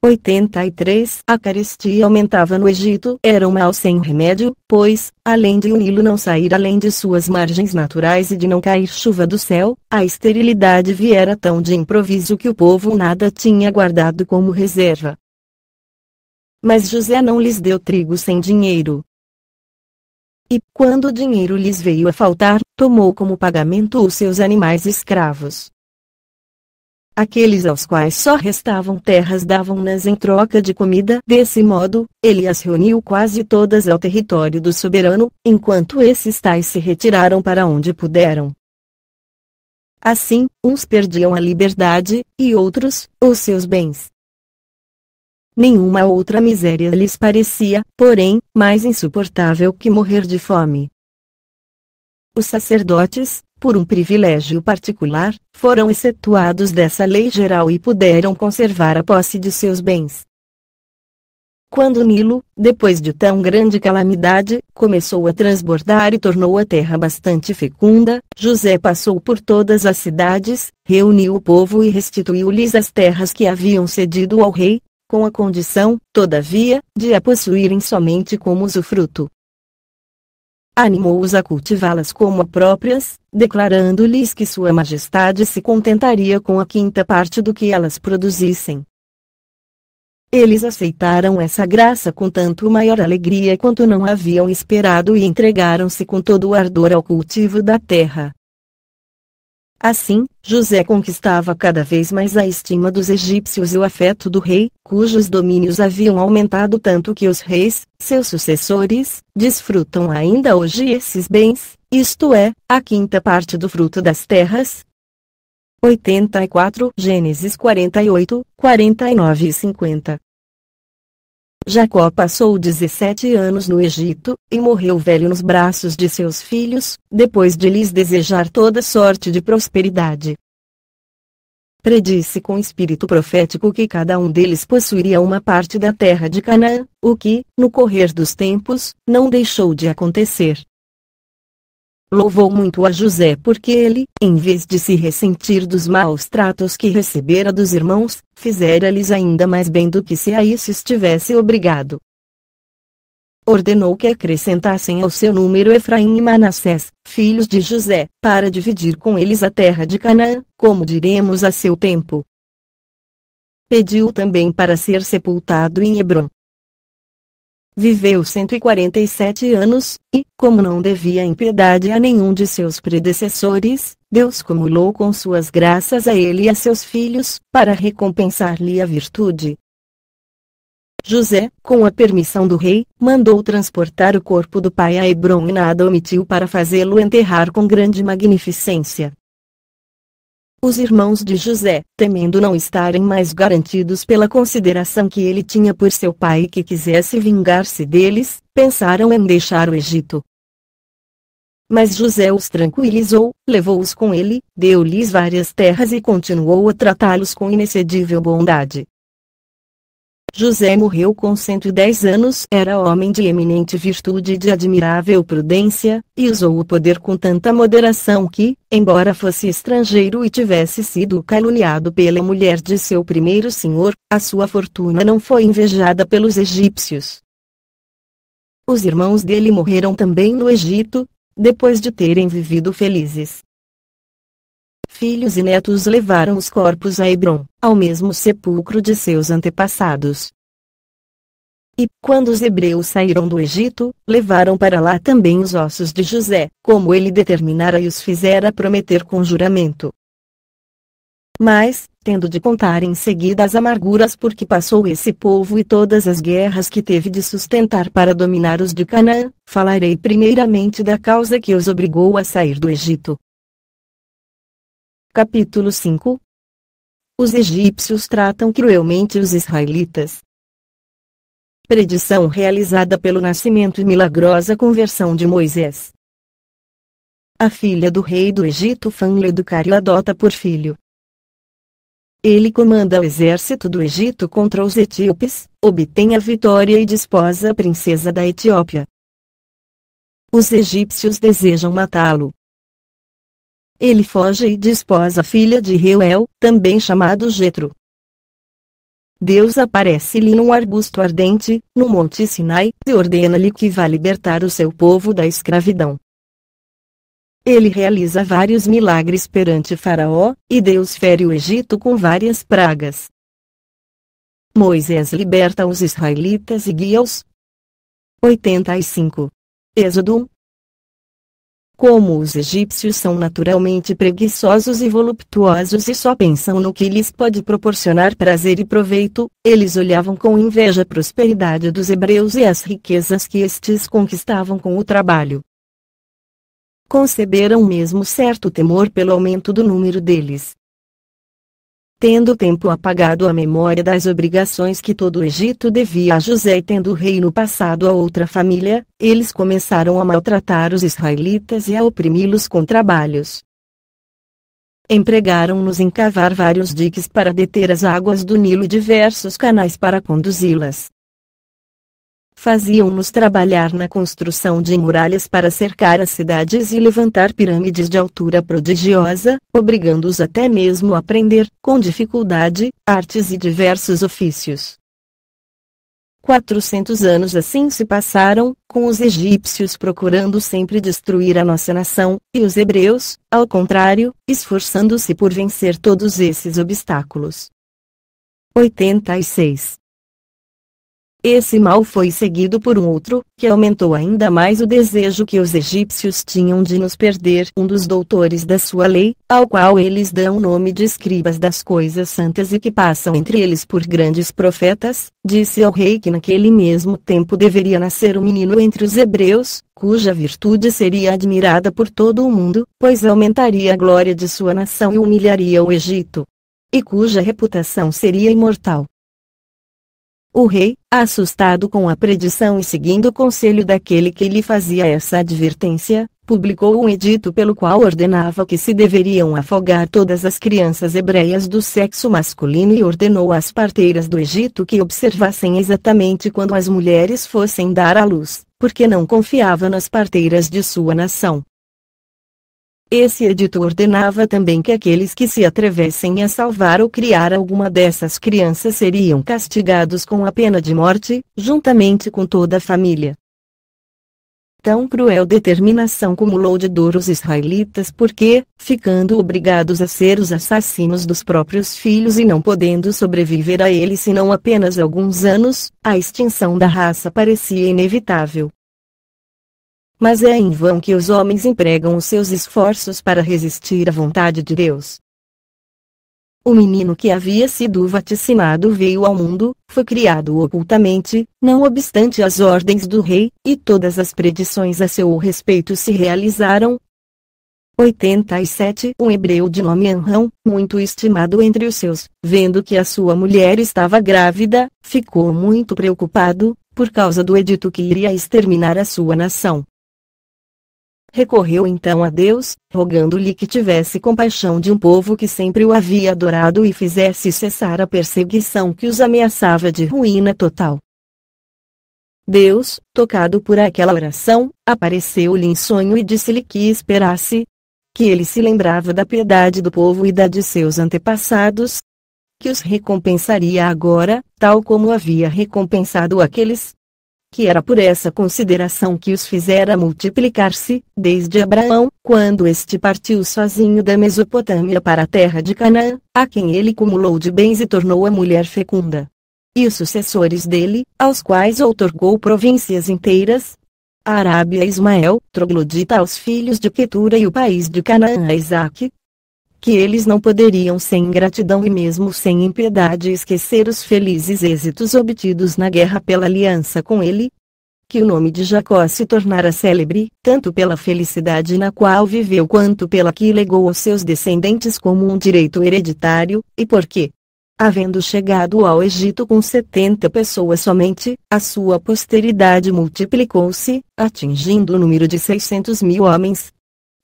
83. A carestia aumentava no Egito. Era um mal sem remédio, pois, além de o Nilo não sair além de suas margens naturais e de não cair chuva do céu, a esterilidade viera tão de improviso que o povo nada tinha guardado como reserva. Mas José não lhes deu trigo sem dinheiro. E, quando o dinheiro lhes veio a faltar, tomou como pagamento os seus animais escravos. Aqueles aos quais só restavam terras davam-nas em troca de comida. Desse modo, ele as reuniu quase todas ao território do soberano, enquanto esses tais se retiraram para onde puderam. Assim, uns perdiam a liberdade, e outros, os seus bens. Nenhuma outra miséria lhes parecia, porém, mais insuportável que morrer de fome. Os sacerdotes, por um privilégio particular, foram excetuados dessa lei geral e puderam conservar a posse de seus bens. Quando o Nilo, depois de tão grande calamidade, começou a transbordar e tornou a terra bastante fecunda, José passou por todas as cidades, reuniu o povo e restituiu-lhes as terras que haviam cedido ao rei, com a condição, todavia, de a possuírem somente como usufruto. Animou-os a cultivá-las como próprias, declarando-lhes que Sua Majestade se contentaria com a quinta parte do que elas produzissem. Eles aceitaram essa graça com tanto maior alegria quanto não haviam esperado e entregaram-se com todo o ardor ao cultivo da terra. Assim, José conquistava cada vez mais a estima dos egípcios e o afeto do rei, cujos domínios haviam aumentado tanto que os reis, seus sucessores, desfrutam ainda hoje esses bens, isto é, a quinta parte do fruto das terras. 84. Gênesis 48, 49 e 50. Jacó passou 17 anos no Egito, e morreu velho nos braços de seus filhos, depois de lhes desejar toda sorte de prosperidade. Predisse com espírito profético que cada um deles possuiria uma parte da terra de Canaã, o que, no correr dos tempos, não deixou de acontecer. Louvou muito a José porque ele, em vez de se ressentir dos maus tratos que recebera dos irmãos, fizera-lhes ainda mais bem do que se a isso estivesse obrigado. Ordenou que acrescentassem ao seu número Efraim e Manassés, filhos de José, para dividir com eles a terra de Canaã, como diremos a seu tempo. Pediu também para ser sepultado em Hebrom. Viveu 147 anos, e, como não devia impiedade a nenhum de seus predecessores, Deus cumulou com suas graças a ele e a seus filhos, para recompensar-lhe a virtude. José, com a permissão do rei, mandou transportar o corpo do pai a Hebrom e nada omitiu para fazê-lo enterrar com grande magnificência. Os irmãos de José, temendo não estarem mais garantidos pela consideração que ele tinha por seu pai e que quisesse vingar-se deles, pensaram em deixar o Egito. Mas José os tranquilizou, levou-os com ele, deu-lhes várias terras e continuou a tratá-los com inexcedível bondade. José morreu com 110 anos, era homem de eminente virtude e de admirável prudência, e usou o poder com tanta moderação que, embora fosse estrangeiro e tivesse sido caluniado pela mulher de seu primeiro senhor, a sua fortuna não foi invejada pelos egípcios. Os irmãos dele morreram também no Egito, depois de terem vivido felizes. Filhos e netos levaram os corpos a Hebrom, ao mesmo sepulcro de seus antepassados. E, quando os hebreus saíram do Egito, levaram para lá também os ossos de José, como ele determinara e os fizera prometer com juramento. Mas, tendo de contar em seguida as amarguras por que passou esse povo e todas as guerras que teve de sustentar para dominar os de Canaã, falarei primeiramente da causa que os obrigou a sair do Egito. Capítulo 5. Os egípcios tratam cruelmente os israelitas. Predição realizada pelo nascimento e milagrosa conversão de Moisés. a filha do rei do Egito Fanle-Educar, e o adota por filho. Ele comanda o exército do Egito contra os etíopes, obtém a vitória e desposa a princesa da Etiópia. Os egípcios desejam matá-lo. Ele foge e desposa a filha de Reuel, também chamado Jetro. Deus aparece-lhe num arbusto ardente, no Monte Sinai, e ordena-lhe que vá libertar o seu povo da escravidão. Ele realiza vários milagres perante Faraó, e Deus fere o Egito com várias pragas. Moisés liberta os israelitas e guia-os. 85. Êxodo 1. Como os egípcios são naturalmente preguiçosos e voluptuosos e só pensam no que lhes pode proporcionar prazer e proveito, eles olhavam com inveja a prosperidade dos hebreus e as riquezas que estes conquistavam com o trabalho. Conceberam mesmo certo temor pelo aumento do número deles. Tendo o tempo apagado a memória das obrigações que todo o Egito devia a José e tendo o reino passado a outra família, eles começaram a maltratar os israelitas e a oprimi-los com trabalhos. Empregaram-nos em cavar vários diques para deter as águas do Nilo e diversos canais para conduzi-las. Faziam-nos trabalhar na construção de muralhas para cercar as cidades e levantar pirâmides de altura prodigiosa, obrigando-os até mesmo a aprender, com dificuldade, artes e diversos ofícios. 400 anos assim se passaram, com os egípcios procurando sempre destruir a nossa nação, e os hebreus, ao contrário, esforçando-se por vencer todos esses obstáculos. 86. Esse mal foi seguido por um outro, que aumentou ainda mais o desejo que os egípcios tinham de nos perder. Um dos doutores da sua lei, ao qual eles dão o nome de escribas das coisas santas e que passam entre eles por grandes profetas, disse ao rei que naquele mesmo tempo deveria nascer um menino entre os hebreus, cuja virtude seria admirada por todo o mundo, pois aumentaria a glória de sua nação e humilharia o Egito, e cuja reputação seria imortal. O rei, assustado com a predição e seguindo o conselho daquele que lhe fazia essa advertência, publicou um edito pelo qual ordenava que se deveriam afogar todas as crianças hebreias do sexo masculino e ordenou às parteiras do Egito que observassem exatamente quando as mulheres fossem dar à luz, porque não confiava nas parteiras de sua nação. Esse edito ordenava também que aqueles que se atrevessem a salvar ou criar alguma dessas crianças seriam castigados com a pena de morte, juntamente com toda a família. Tão cruel determinação cumulou de dor os israelitas porque, ficando obrigados a ser os assassinos dos próprios filhos e não podendo sobreviver a eles senão apenas alguns anos, a extinção da raça parecia inevitável. Mas é em vão que os homens empregam os seus esforços para resistir à vontade de Deus. O menino que havia sido vaticinado veio ao mundo, foi criado ocultamente, não obstante as ordens do rei, e todas as predições a seu respeito se realizaram. 87. Um hebreu de nome Amrão, muito estimado entre os seus, vendo que a sua mulher estava grávida, ficou muito preocupado, por causa do edito que iria exterminar a sua nação. Recorreu então a Deus, rogando-lhe que tivesse compaixão de um povo que sempre o havia adorado e fizesse cessar a perseguição que os ameaçava de ruína total. Deus, tocado por aquela oração, apareceu-lhe em sonho e disse-lhe que esperasse, que ele se lembrava da piedade do povo e da de seus antepassados, que os recompensaria agora, tal como havia recompensado aqueles, que era por essa consideração que os fizera multiplicar-se, desde Abraão, quando este partiu sozinho da Mesopotâmia para a terra de Canaã, a quem ele cumulou de bens e tornou a mulher fecunda. E os sucessores dele, aos quais outorgou províncias inteiras, a Arábia a Ismael, troglodita aos filhos de Quetura e o país de Canaã a Isaque, que eles não poderiam sem ingratidão e mesmo sem impiedade esquecer os felizes êxitos obtidos na guerra pela aliança com ele, que o nome de Jacó se tornara célebre, tanto pela felicidade na qual viveu quanto pela que legou aos seus descendentes como um direito hereditário, e porque, havendo chegado ao Egito com 70 pessoas somente, a sua posteridade multiplicou-se, atingindo o número de 600.000 homens.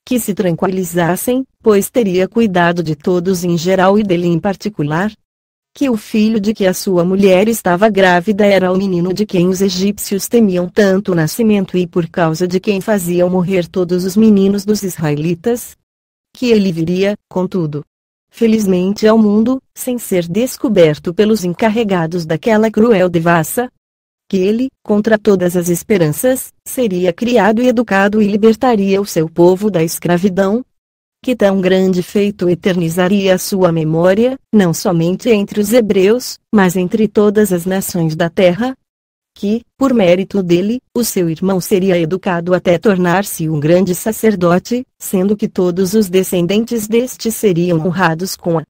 que se tranquilizassem, pois teria cuidado de todos em geral e dele em particular. Que o filho de que a sua mulher estava grávida era o menino de quem os egípcios temiam tanto o nascimento e por causa de quem faziam morrer todos os meninos dos israelitas. Que ele viria, contudo, felizmente ao mundo, sem ser descoberto pelos encarregados daquela cruel devassa. Que ele, contra todas as esperanças, seria criado e educado e libertaria o seu povo da escravidão. Que tão grande feito eternizaria a sua memória, não somente entre os hebreus, mas entre todas as nações da terra. Que, por mérito dele, o seu irmão seria educado até tornar-se um grande sacerdote, sendo que todos os descendentes deste seriam honrados com a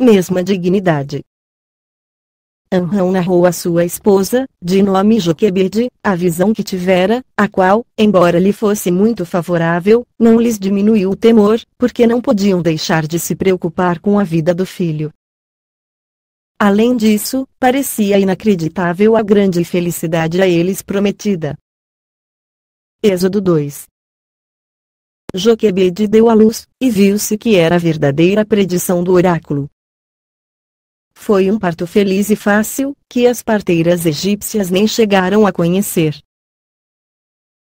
mesma dignidade. Amrão narrou à sua esposa, de nome Joquebede, a visão que tivera, a qual, embora lhe fosse muito favorável, não lhes diminuiu o temor, porque não podiam deixar de se preocupar com a vida do filho. Além disso, parecia inacreditável a grande felicidade a eles prometida. Êxodo 2. Joquebede deu à luz, e viu-se que era a verdadeira predição do oráculo. Foi um parto feliz e fácil, que as parteiras egípcias nem chegaram a conhecer.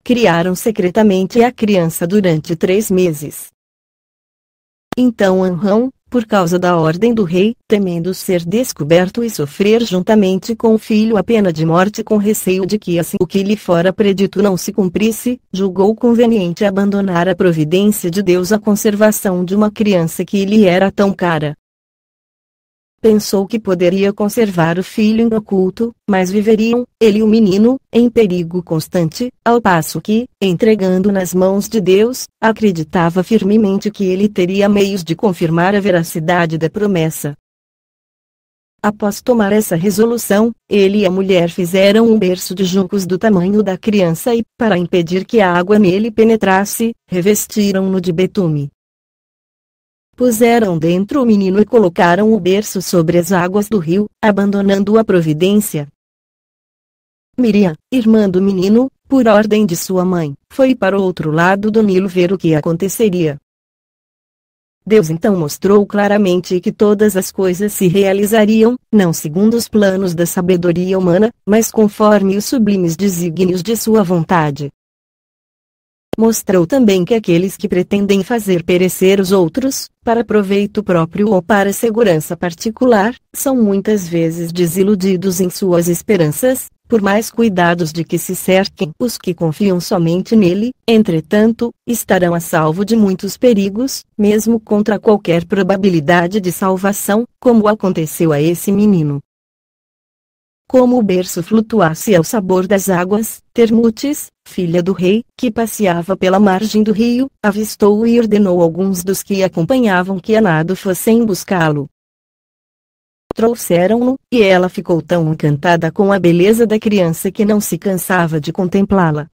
Criaram secretamente a criança durante 3 meses. Então Amrão, por causa da ordem do rei, temendo ser descoberto e sofrer juntamente com o filho a pena de morte com receio de que assim o que lhe fora predito não se cumprisse, julgou conveniente abandonar a providência de Deus à conservação de uma criança que lhe era tão cara. Pensou que poderia conservar o filho em oculto, mas viveriam, ele e o menino, em perigo constante, ao passo que, entregando nas mãos de Deus, acreditava firmemente que ele teria meios de confirmar a veracidade da promessa. Após tomar essa resolução, ele e a mulher fizeram um berço de juncos do tamanho da criança e, para impedir que a água nele penetrasse, revestiram-no de betume. Puseram dentro o menino e colocaram o berço sobre as águas do rio, abandonando a providência. Miriam, irmã do menino, por ordem de sua mãe, foi para o outro lado do Nilo ver o que aconteceria. Deus então mostrou claramente que todas as coisas se realizariam, não segundo os planos da sabedoria humana, mas conforme os sublimes desígnios de sua vontade. Mostrou também que aqueles que pretendem fazer perecer os outros, para proveito próprio ou para segurança particular, são muitas vezes desiludidos em suas esperanças, por mais cuidados de que se cerquem. Os que confiam somente nele, entretanto, estarão a salvo de muitos perigos, mesmo contra qualquer probabilidade de salvação, como aconteceu a esse menino. Como o berço flutuasse ao sabor das águas, Termutes, filha do rei, que passeava pela margem do rio, avistou-o e ordenou alguns dos que acompanhavam que a nado fossem buscá-lo. Trouxeram-no, e ela ficou tão encantada com a beleza da criança que não se cansava de contemplá-la.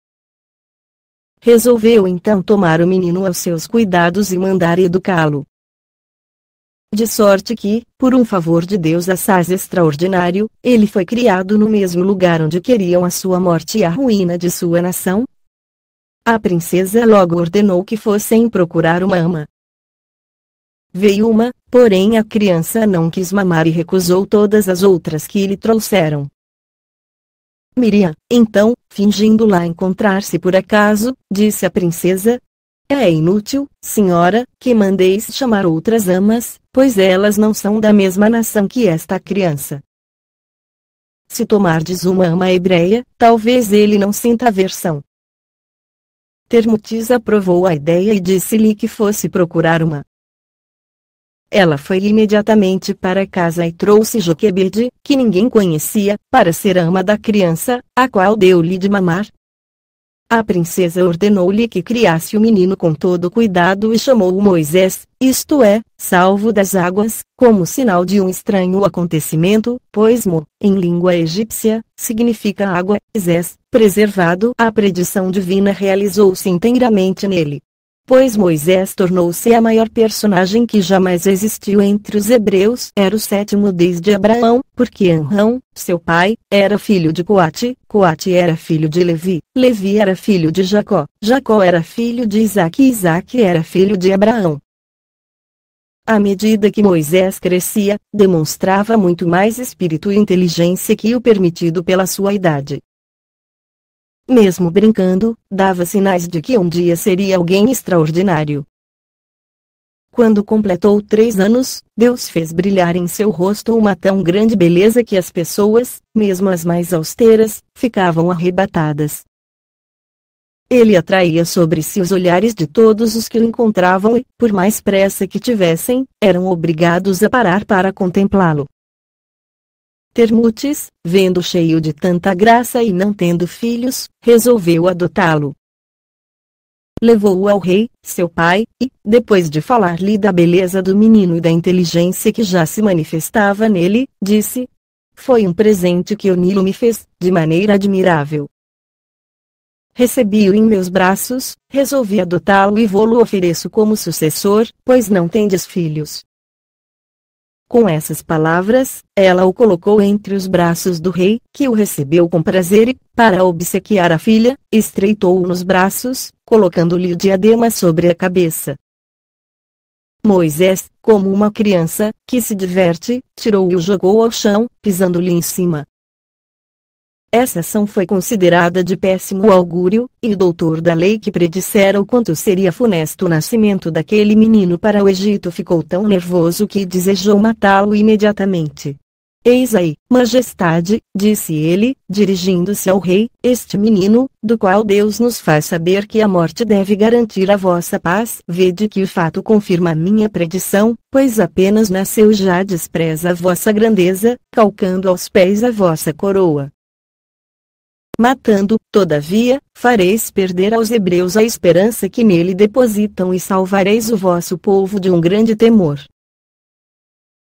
Resolveu então tomar o menino aos seus cuidados e mandar educá-lo. De sorte que, por um favor de Deus assaz extraordinário, ele foi criado no mesmo lugar onde queriam a sua morte e a ruína de sua nação. A princesa logo ordenou que fossem procurar uma ama. Veio uma, porém a criança não quis mamar e recusou todas as outras que lhe trouxeram. Miriam, então, fingindo lá encontrar-se por acaso, disse à princesa: é inútil, senhora, que mandeis chamar outras amas, pois elas não são da mesma nação que esta criança. Se tomardes uma ama hebreia, talvez ele não sinta aversão. Termutes aprovou a ideia e disse-lhe que fosse procurar uma. Ela foi imediatamente para casa e trouxe Joquebede, que ninguém conhecia, para ser ama da criança, a qual deu-lhe de mamar. A princesa ordenou-lhe que criasse o menino com todo cuidado e chamou-o Moisés, isto é, salvo das águas, como sinal de um estranho acontecimento, pois Mo, em língua egípcia, significa água, Moisés, preservado. A predição divina realizou-se inteiramente nele. pois Moisés tornou-se a maior personagem que jamais existiu entre os hebreus. Era o sétimo desde Abraão, porque Anrão, seu pai, era filho de Coate, Coate era filho de Levi, Levi era filho de Jacó, Jacó era filho de Isaque e Isaque era filho de Abraão. À medida que Moisés crescia, demonstrava muito mais espírito e inteligência que o permitido pela sua idade. Mesmo brincando, dava sinais de que um dia seria alguém extraordinário. Quando completou 3 anos, Deus fez brilhar em seu rosto uma tão grande beleza que as pessoas, mesmo as mais austeras, ficavam arrebatadas. Ele atraía sobre si os olhares de todos os que o encontravam e, por mais pressa que tivessem, eram obrigados a parar para contemplá-lo. Termutes, vendo cheio de tanta graça e não tendo filhos, resolveu adotá-lo. Levou-o ao rei, seu pai, e, depois de falar-lhe da beleza do menino e da inteligência que já se manifestava nele, disse: "Foi um presente que o Nilo me fez, de maneira admirável. Recebi-o em meus braços, resolvi adotá-lo e vô-lo ofereço como sucessor, pois não tendes filhos." Com essas palavras, ela o colocou entre os braços do rei, que o recebeu com prazer e, para obsequiar a filha, estreitou-o nos braços, colocando-lhe o diadema sobre a cabeça. Moisés, como uma criança, que se diverte, tirou-o e o jogou ao chão, pisando-lhe em cima. Essa ação foi considerada de péssimo augúrio, e o doutor da lei que predissera o quanto seria funesto o nascimento daquele menino para o Egito ficou tão nervoso que desejou matá-lo imediatamente. "Eis aí, majestade", disse ele, dirigindo-se ao rei, "este menino, do qual Deus nos faz saber que a morte deve garantir a vossa paz. Vede que o fato confirma a minha predição, pois apenas nasceu já despreza a vossa grandeza, calcando aos pés a vossa coroa. Matando, todavia, fareis perder aos hebreus a esperança que nele depositam e salvareis o vosso povo de um grande temor."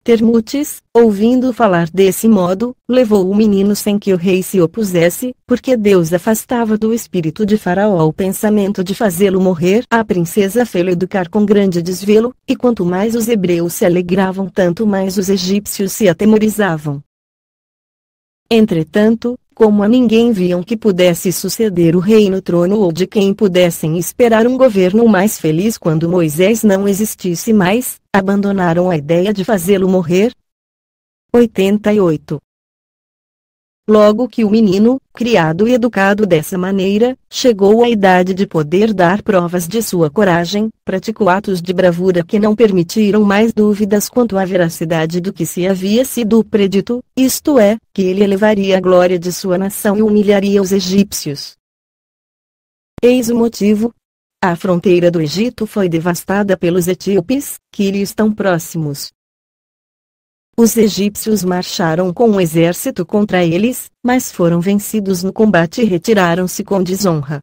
Termutes, ouvindo falar desse modo, levou o menino sem que o rei se opusesse, porque Deus afastava do espírito de Faraó o pensamento de fazê-lo morrer. A princesa fê-lo educar com grande desvelo, e quanto mais os hebreus se alegravam, tanto mais os egípcios se atemorizavam. Entretanto, como a ninguém viam que pudesse suceder o rei no trono ou de quem pudessem esperar um governo mais feliz quando Moisés não existisse mais, abandonaram a ideia de fazê-lo morrer. 88. Logo que o menino, criado e educado dessa maneira, chegou à idade de poder dar provas de sua coragem, praticou atos de bravura que não permitiram mais dúvidas quanto à veracidade do que se havia sido predito, isto é, que ele elevaria a glória de sua nação e humilharia os egípcios. Eis o motivo. A fronteira do Egito foi devastada pelos etíopes, que lhe estão próximos. Os egípcios marcharam com um exército contra eles, mas foram vencidos no combate e retiraram-se com desonra.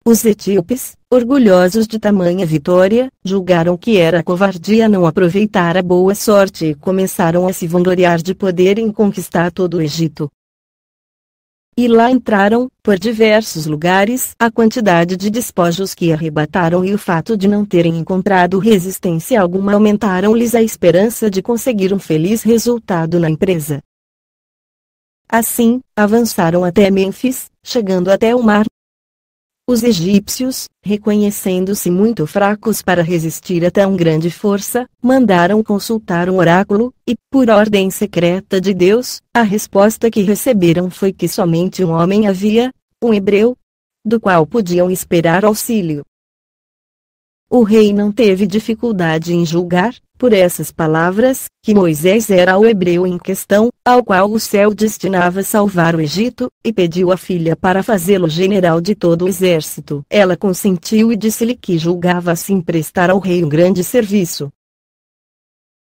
Os etíopes, orgulhosos de tamanha vitória, julgaram que era covardia não aproveitar a boa sorte e começaram a se vangloriar de poderem conquistar todo o Egito. E lá entraram, por diversos lugares, a quantidade de despojos que arrebataram e o fato de não terem encontrado resistência alguma aumentaram-lhes a esperança de conseguir um feliz resultado na empresa. Assim, avançaram até Mênfis, chegando até o mar. Os egípcios, reconhecendo-se muito fracos para resistir a tão grande força, mandaram consultar um oráculo, e, por ordem secreta de Deus, a resposta que receberam foi que somente um homem havia, um hebreu, do qual podiam esperar auxílio. O rei não teve dificuldade em julgar, por essas palavras, que Moisés era o hebreu em questão, ao qual o céu destinava salvar o Egito, e pediu a filha para fazê-lo general de todo o exército. Ela consentiu e disse-lhe que julgava assim prestar ao rei um grande serviço.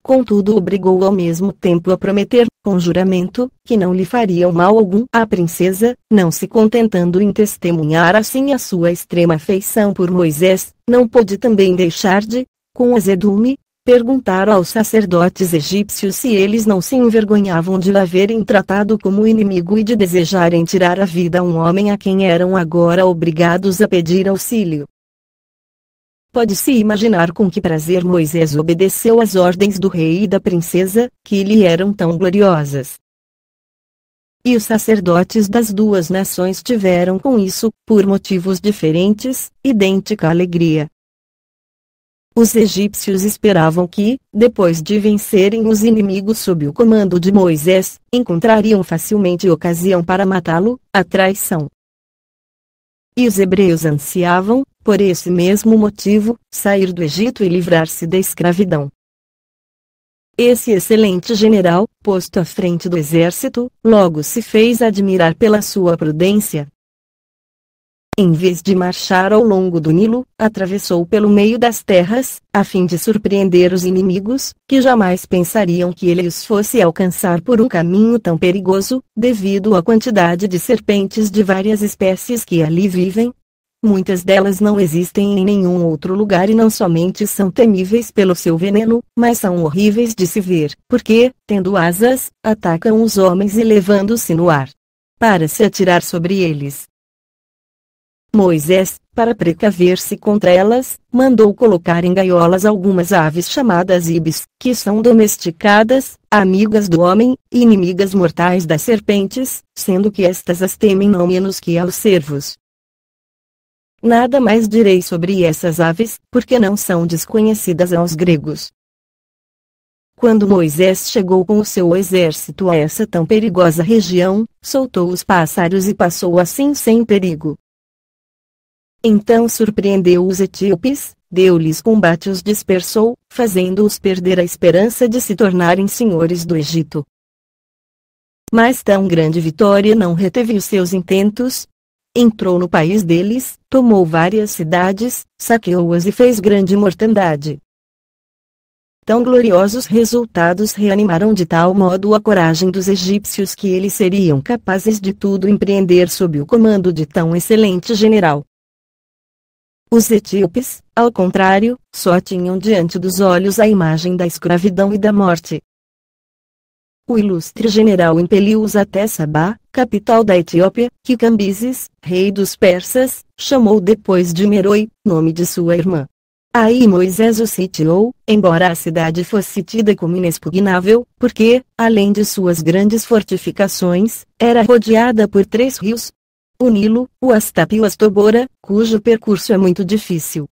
Contudo, obrigou ao mesmo tempo a prometer, com juramento, que não lhe fariam mal algum. A princesa, não se contentando em testemunhar assim a sua extrema afeição por Moisés, não pôde também deixar de, com azedume, perguntar aos sacerdotes egípcios se eles não se envergonhavam de o haverem tratado como inimigo e de desejarem tirar a vida a um homem a quem eram agora obrigados a pedir auxílio. pode-se imaginar com que prazer Moisés obedeceu às ordens do rei e da princesa, que lhe eram tão gloriosas. E os sacerdotes das duas nações tiveram com isso, por motivos diferentes, idêntica alegria. Os egípcios esperavam que, depois de vencerem os inimigos sob o comando de Moisés, encontrariam facilmente ocasião para matá-lo, a traição. E os hebreus ansiavam, por esse mesmo motivo, sair do Egito e livrar-se da escravidão. Esse excelente general, posto à frente do exército, logo se fez admirar pela sua prudência. Em vez de marchar ao longo do Nilo, atravessou pelo meio das terras, a fim de surpreender os inimigos, que jamais pensariam que ele os fosse alcançar por um caminho tão perigoso, devido à quantidade de serpentes de várias espécies que ali vivem. Muitas delas não existem em nenhum outro lugar e não somente são temíveis pelo seu veneno, mas são horríveis de se ver, porque, tendo asas, atacam os homens elevando-se no ar para se atirar sobre eles. Moisés, para precaver-se contra elas, mandou colocar em gaiolas algumas aves chamadas ibis, que são domesticadas, amigas do homem, e inimigas mortais das serpentes, sendo que estas as temem não menos que aos cervos. Nada mais direi sobre essas aves, porque não são desconhecidas aos gregos. Quando Moisés chegou com o seu exército a essa tão perigosa região, soltou os pássaros e passou assim sem perigo. Então surpreendeu os etíopes, deu-lhes combate e os dispersou, fazendo-os perder a esperança de se tornarem senhores do Egito. Mas tão grande vitória não reteve os seus intentos. Entrou no país deles, tomou várias cidades, saqueou-as e fez grande mortandade. Tão gloriosos resultados reanimaram de tal modo a coragem dos egípcios que eles seriam capazes de tudo empreender sob o comando de tão excelente general. Os etíopes, ao contrário, só tinham diante dos olhos a imagem da escravidão e da morte. O ilustre general impeliu-os até Sabá, capital da Etiópia, que Cambises, rei dos persas, chamou depois de Meroe, nome de sua irmã. Aí Moisés o sitiou, embora a cidade fosse tida como inexpugnável, porque, além de suas grandes fortificações, era rodeada por 3 rios, o Nilo, o Astap e o Astobora, cujo percurso é muito difícil.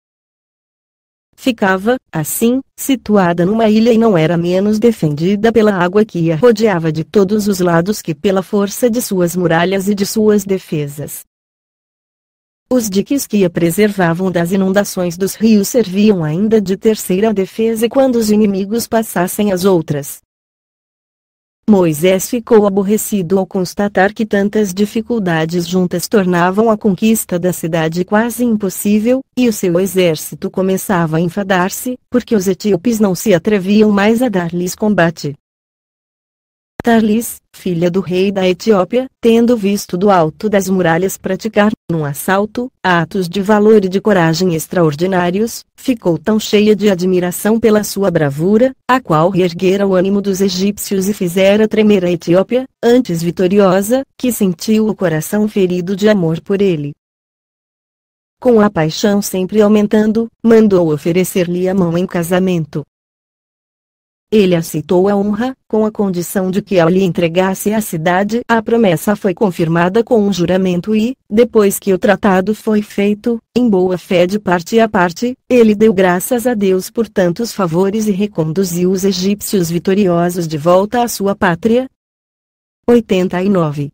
Ficava, assim, situada numa ilha e não era menos defendida pela água que a rodeava de todos os lados que pela força de suas muralhas e de suas defesas. Os diques que a preservavam das inundações dos rios serviam ainda de terceira defesa quando os inimigos passassem as outras. Moisés ficou aborrecido ao constatar que tantas dificuldades juntas tornavam a conquista da cidade quase impossível, e o seu exército começava a enfadar-se, porque os etíopes não se atreviam mais a dar-lhes combate. Tarlis, filha do rei da Etiópia, tendo visto do alto das muralhas praticar, num assalto, atos de valor e de coragem extraordinários, ficou tão cheia de admiração pela sua bravura, a qual reerguera o ânimo dos egípcios e fizera tremer a Etiópia, antes vitoriosa, que sentiu o coração ferido de amor por ele. Com a paixão sempre aumentando, mandou oferecer-lhe a mão em casamento. Ele aceitou a honra, com a condição de que ela lhe entregasse a cidade. A promessa foi confirmada com um juramento e, depois que o tratado foi feito, em boa fé de parte a parte, ele deu graças a Deus por tantos favores e reconduziu os egípcios vitoriosos de volta à sua pátria. 89.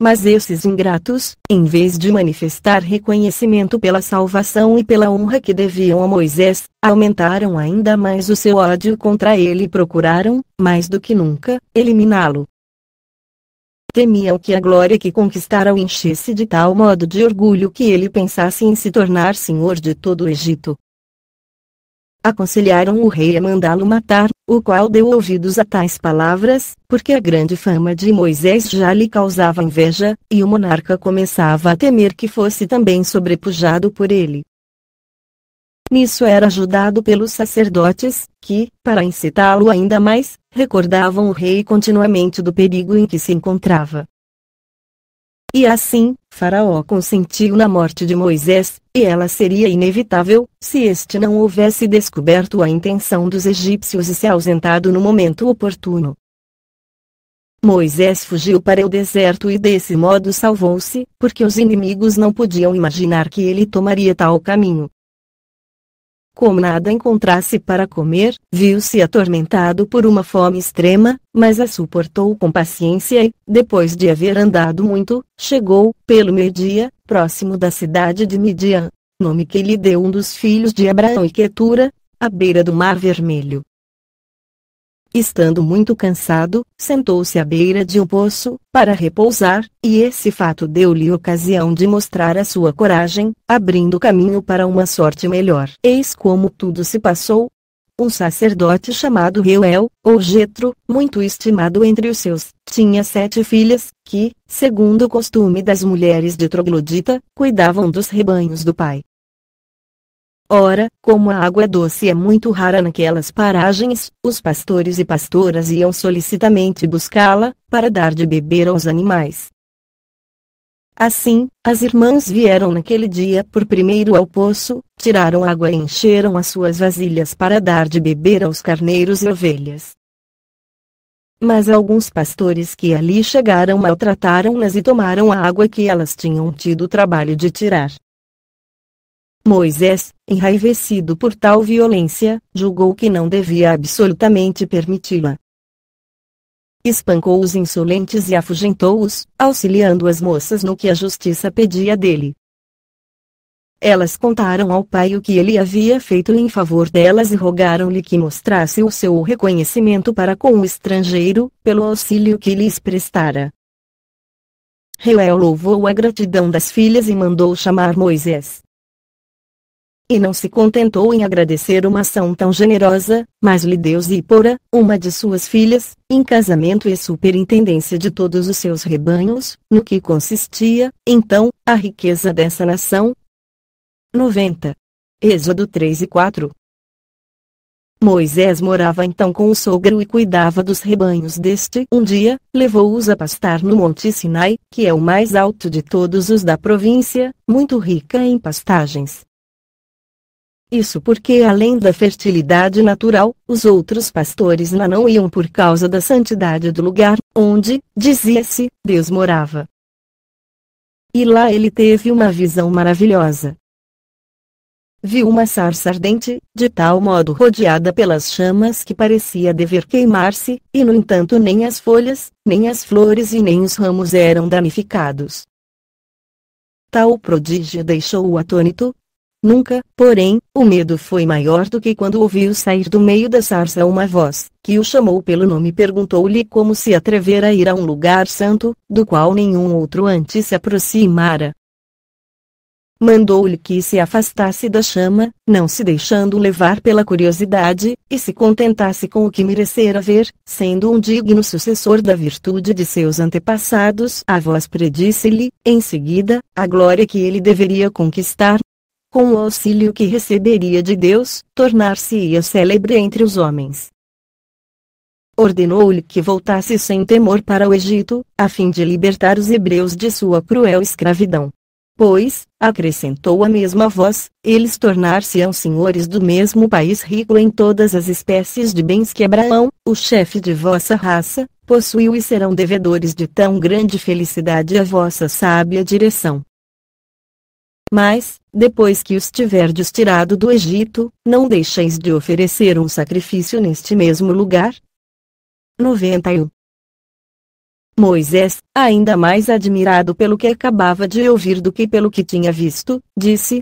Mas esses ingratos, em vez de manifestar reconhecimento pela salvação e pela honra que deviam a Moisés, aumentaram ainda mais o seu ódio contra ele e procuraram, mais do que nunca, eliminá-lo. Temiam que a glória que conquistara o enchesse de tal modo de orgulho que ele pensasse em se tornar senhor de todo o Egito. Aconselharam o rei a mandá-lo matar, o qual deu ouvidos a tais palavras, porque a grande fama de Moisés já lhe causava inveja, e o monarca começava a temer que fosse também sobrepujado por ele. Nisso era ajudado pelos sacerdotes, que, para incitá-lo ainda mais, recordavam o rei continuamente do perigo em que se encontrava. E assim, Faraó consentiu na morte de Moisés, e ela seria inevitável, se este não houvesse descoberto a intenção dos egípcios e se ausentado no momento oportuno. Moisés fugiu para o deserto e desse modo salvou-se, porque os inimigos não podiam imaginar que ele tomaria tal caminho. Como nada encontrasse para comer, viu-se atormentado por uma fome extrema, mas a suportou com paciência e, depois de haver andado muito, chegou, pelo meio-dia, próximo da cidade de Midian, nome que lhe deu um dos filhos de Abraão e Quetura, à beira do Mar Vermelho. Estando muito cansado, sentou-se à beira de um poço, para repousar, e esse fato deu-lhe ocasião de mostrar a sua coragem, abrindo caminho para uma sorte melhor. Eis como tudo se passou. Um sacerdote chamado Reuel, ou Jetro, muito estimado entre os seus, tinha 7 filhas, que, segundo o costume das mulheres de troglodita, cuidavam dos rebanhos do pai. Ora, como a água doce é muito rara naquelas paragens, os pastores e pastoras iam solicitamente buscá-la, para dar de beber aos animais. Assim, as irmãs vieram naquele dia por primeiro ao poço, tiraram água e encheram as suas vasilhas para dar de beber aos carneiros e ovelhas. Mas alguns pastores que ali chegaram maltrataram-nas e tomaram a água que elas tinham tido o trabalho de tirar. Moisés, enraivecido por tal violência, julgou que não devia absolutamente permiti-la. Espancou os insolentes e afugentou-os, auxiliando as moças no que a justiça pedia dele. Elas contaram ao pai o que ele havia feito em favor delas e rogaram-lhe que mostrasse o seu reconhecimento para com o estrangeiro, pelo auxílio que lhes prestara. Reuel louvou a gratidão das filhas e mandou chamar Moisés. E não se contentou em agradecer uma ação tão generosa, mas lhe deu Zípora, uma de suas filhas, em casamento e superintendência de todos os seus rebanhos, no que consistia, então, a riqueza dessa nação. 90. Êxodo 3 e 4. Moisés morava então com o sogro e cuidava dos rebanhos deste. Um dia, levou-os a pastar no Monte Sinai, que é o mais alto de todos os da província, muito rica em pastagens. Isso porque além da fertilidade natural, os outros pastores lá não iam por causa da santidade do lugar, onde, dizia-se, Deus morava. E lá ele teve uma visão maravilhosa. Viu uma sarça ardente, de tal modo rodeada pelas chamas que parecia dever queimar-se, e no entanto nem as folhas, nem as flores e nem os ramos eram danificados. Tal prodígio deixou-o atônito. Nunca, porém, o medo foi maior do que quando ouviu sair do meio da sarça uma voz, que o chamou pelo nome e perguntou-lhe como se atrevera a ir a um lugar santo, do qual nenhum outro antes se aproximara. Mandou-lhe que se afastasse da chama, não se deixando levar pela curiosidade, e se contentasse com o que merecera ver, sendo um digno sucessor da virtude de seus antepassados. A voz predisse-lhe, em seguida, a glória que ele deveria conquistar. Com o auxílio que receberia de Deus, tornar-se-ia célebre entre os homens. Ordenou-lhe que voltasse sem temor para o Egito, a fim de libertar os hebreus de sua cruel escravidão. Pois, acrescentou a mesma voz, eles tornar-se-ão senhores do mesmo país rico em todas as espécies de bens que Abraão, o chefe de vossa raça, possuiu e serão devedores de tão grande felicidade à vossa sábia direção. Mas, depois que os tiverdes tirado do Egito, não deixeis de oferecer um sacrifício neste mesmo lugar. 91. Moisés, ainda mais admirado pelo que acabava de ouvir do que pelo que tinha visto, disse: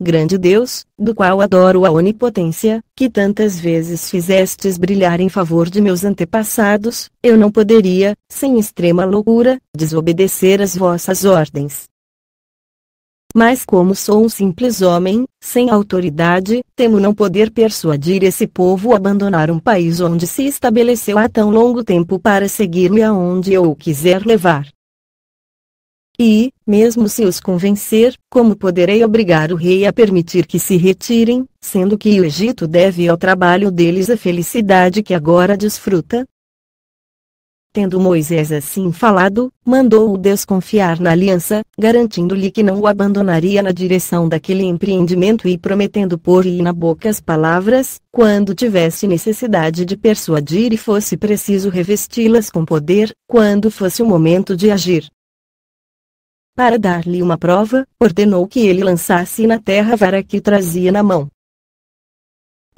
Grande Deus, do qual adoro a onipotência, que tantas vezes fizestes brilhar em favor de meus antepassados, eu não poderia, sem extrema loucura, desobedecer às vossas ordens. Mas como sou um simples homem, sem autoridade, temo não poder persuadir esse povo a abandonar um país onde se estabeleceu há tão longo tempo para seguir-me aonde eu o quiser levar. E, mesmo se os convencer, como poderei obrigar o rei a permitir que se retirem, sendo que o Egito deve ao trabalho deles a felicidade que agora desfruta? Tendo Moisés assim falado, mandou-o desconfiar na aliança, garantindo-lhe que não o abandonaria na direção daquele empreendimento e prometendo pôr-lhe na boca as palavras, quando tivesse necessidade de persuadir e fosse preciso revesti-las com poder, quando fosse o momento de agir. Para dar-lhe uma prova, ordenou que ele lançasse na terra a vara que trazia na mão.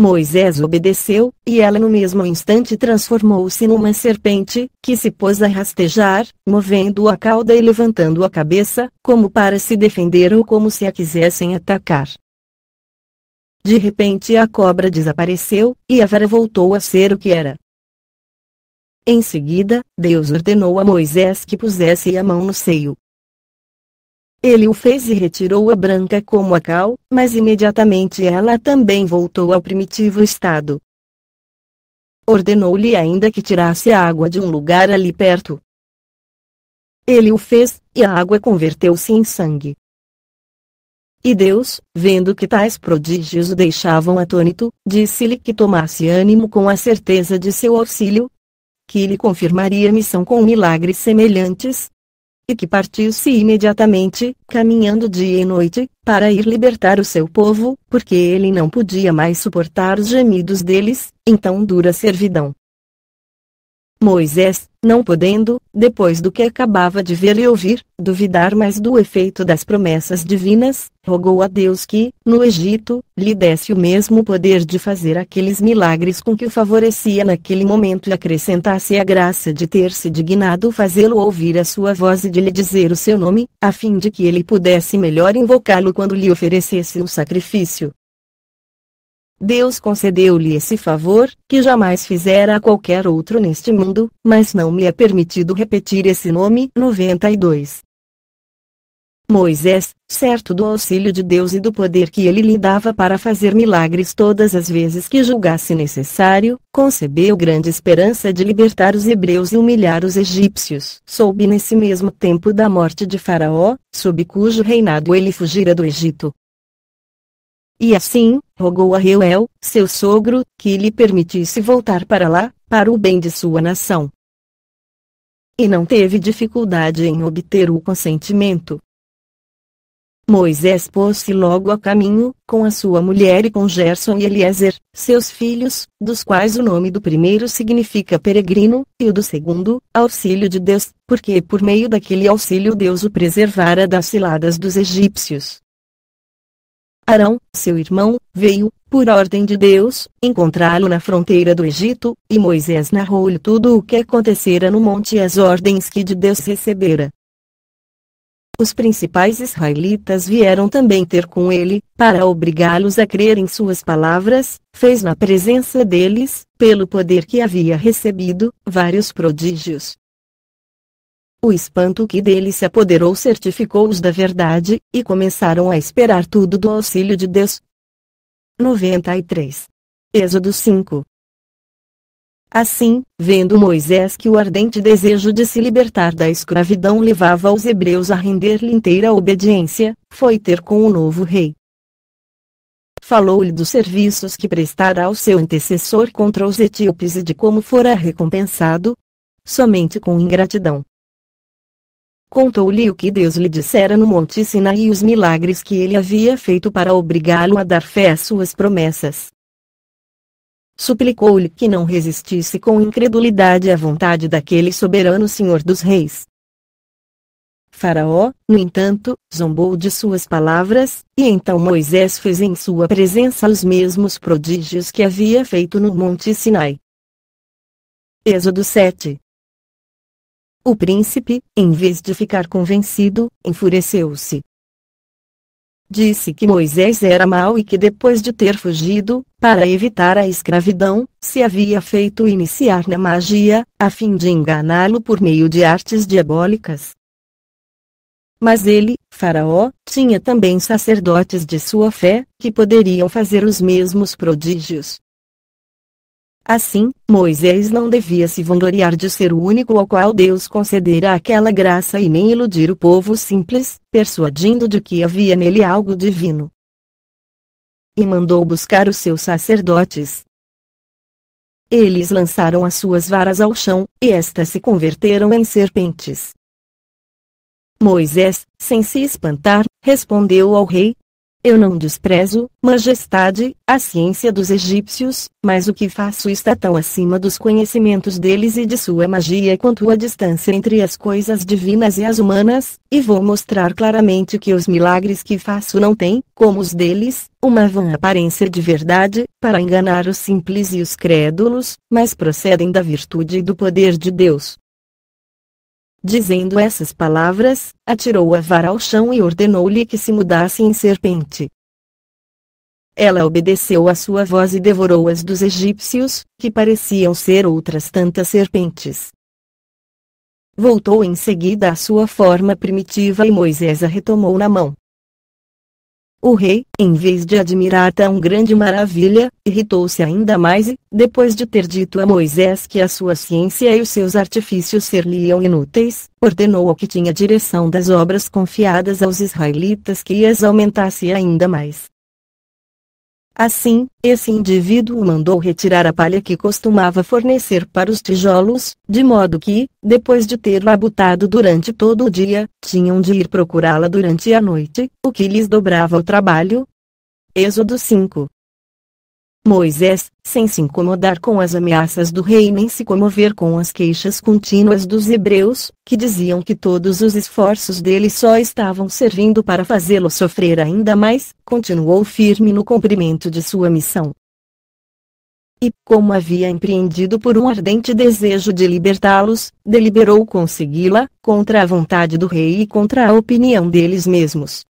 Moisés obedeceu, e ela no mesmo instante transformou-se numa serpente, que se pôs a rastejar, movendo a cauda e levantando a cabeça, como para se defender ou como se a quisessem atacar. De repente a cobra desapareceu, e a vara voltou a ser o que era. Em seguida, Deus ordenou a Moisés que pusesse a mão no seio. Ele o fez e retirou-a branca como a cal, mas imediatamente ela também voltou ao primitivo estado. Ordenou-lhe ainda que tirasse a água de um lugar ali perto. Ele o fez, e a água converteu-se em sangue. E Deus, vendo que tais prodígios o deixavam atônito, disse-lhe que tomasse ânimo com a certeza de seu auxílio, que lhe confirmaria a missão com milagres semelhantes, e que partisse imediatamente, caminhando dia e noite, para ir libertar o seu povo, porque ele não podia mais suportar os gemidos deles, em tão dura servidão. Moisés, não podendo, depois do que acabava de ver e ouvir, duvidar mais do efeito das promessas divinas, rogou a Deus que, no Egito, lhe desse o mesmo poder de fazer aqueles milagres com que o favorecia naquele momento e acrescentasse a graça de ter se dignado fazê-lo ouvir a sua voz e de lhe dizer o seu nome, a fim de que ele pudesse melhor invocá-lo quando lhe oferecesse o sacrifício. Deus concedeu-lhe esse favor, que jamais fizera a qualquer outro neste mundo, mas não me é permitido repetir esse nome. 92. Moisés, certo do auxílio de Deus e do poder que ele lhe dava para fazer milagres todas as vezes que julgasse necessário, concebeu grande esperança de libertar os hebreus e humilhar os egípcios. Soube nesse mesmo tempo da morte de Faraó, sob cujo reinado ele fugira do Egito. E assim, rogou a Reuel, seu sogro, que lhe permitisse voltar para lá, para o bem de sua nação. E não teve dificuldade em obter o consentimento. Moisés pôs-se logo a caminho, com a sua mulher e com Gerson e Eliezer, seus filhos, dos quais o nome do primeiro significa peregrino, e o do segundo, auxílio de Deus, porque por meio daquele auxílio Deus o preservara das ciladas dos egípcios. Arão, seu irmão, veio, por ordem de Deus, encontrá-lo na fronteira do Egito, e Moisés narrou-lhe tudo o que acontecera no monte e as ordens que de Deus recebera. Os principais israelitas vieram também ter com ele, para obrigá-los a crer em suas palavras, fez na presença deles, pelo poder que havia recebido, vários prodígios. O espanto que dele se apoderou certificou-os da verdade, e começaram a esperar tudo do auxílio de Deus. 93. Êxodo 5. Assim, vendo Moisés que o ardente desejo de se libertar da escravidão levava os hebreus a render-lhe inteira obediência, foi ter com o novo rei. Falou-lhe dos serviços que prestara ao seu antecessor contra os etíopes e de como fora recompensado, somente com ingratidão. Contou-lhe o que Deus lhe dissera no Monte Sinaí e os milagres que ele havia feito para obrigá-lo a dar fé às suas promessas. Suplicou-lhe que não resistisse com incredulidade à vontade daquele soberano Senhor dos Reis. Faraó, no entanto, zombou de suas palavras, e então Moisés fez em sua presença os mesmos prodígios que havia feito no Monte Sinai. Êxodo 7. O príncipe, em vez de ficar convencido, enfureceu-se. Disse que Moisés era mau e que depois de ter fugido, para evitar a escravidão, se havia feito iniciar na magia, a fim de enganá-lo por meio de artes diabólicas. Mas ele, Faraó, tinha também sacerdotes de sua fé, que poderiam fazer os mesmos prodígios. Assim, Moisés não devia se vangloriar de ser o único ao qual Deus concedera aquela graça e nem iludir o povo simples, persuadindo de que havia nele algo divino. E mandou buscar os seus sacerdotes. Eles lançaram as suas varas ao chão, e estas se converteram em serpentes. Moisés, sem se espantar, respondeu ao rei: Eu não desprezo, majestade, a ciência dos egípcios, mas o que faço está tão acima dos conhecimentos deles e de sua magia quanto a distância entre as coisas divinas e as humanas, e vou mostrar claramente que os milagres que faço não têm, como os deles, uma vã aparência de verdade, para enganar os simples e os crédulos, mas procedem da virtude e do poder de Deus. Dizendo essas palavras, atirou a vara ao chão e ordenou-lhe que se mudasse em serpente. Ela obedeceu à sua voz e devorou as dos egípcios, que pareciam ser outras tantas serpentes. Voltou em seguida à sua forma primitiva e Moisés a retomou na mão. O rei, em vez de admirar tão grande maravilha, irritou-se ainda mais e, depois de ter dito a Moisés que a sua ciência e os seus artifícios seriam inúteis, ordenou ao que tinha direção das obras confiadas aos israelitas que as aumentasse ainda mais. Assim, esse indivíduo mandou retirar a palha que costumava fornecer para os tijolos, de modo que, depois de ter labutado durante todo o dia, tinham de ir procurá-la durante a noite, o que lhes dobrava o trabalho. Êxodo 5. Moisés, sem se incomodar com as ameaças do rei nem se comover com as queixas contínuas dos hebreus, que diziam que todos os esforços dele só estavam servindo para fazê-lo sofrer ainda mais, continuou firme no cumprimento de sua missão. E, como havia empreendido por um ardente desejo de libertá-los, deliberou consegui-la, contra a vontade do rei e contra a opinião deles mesmos.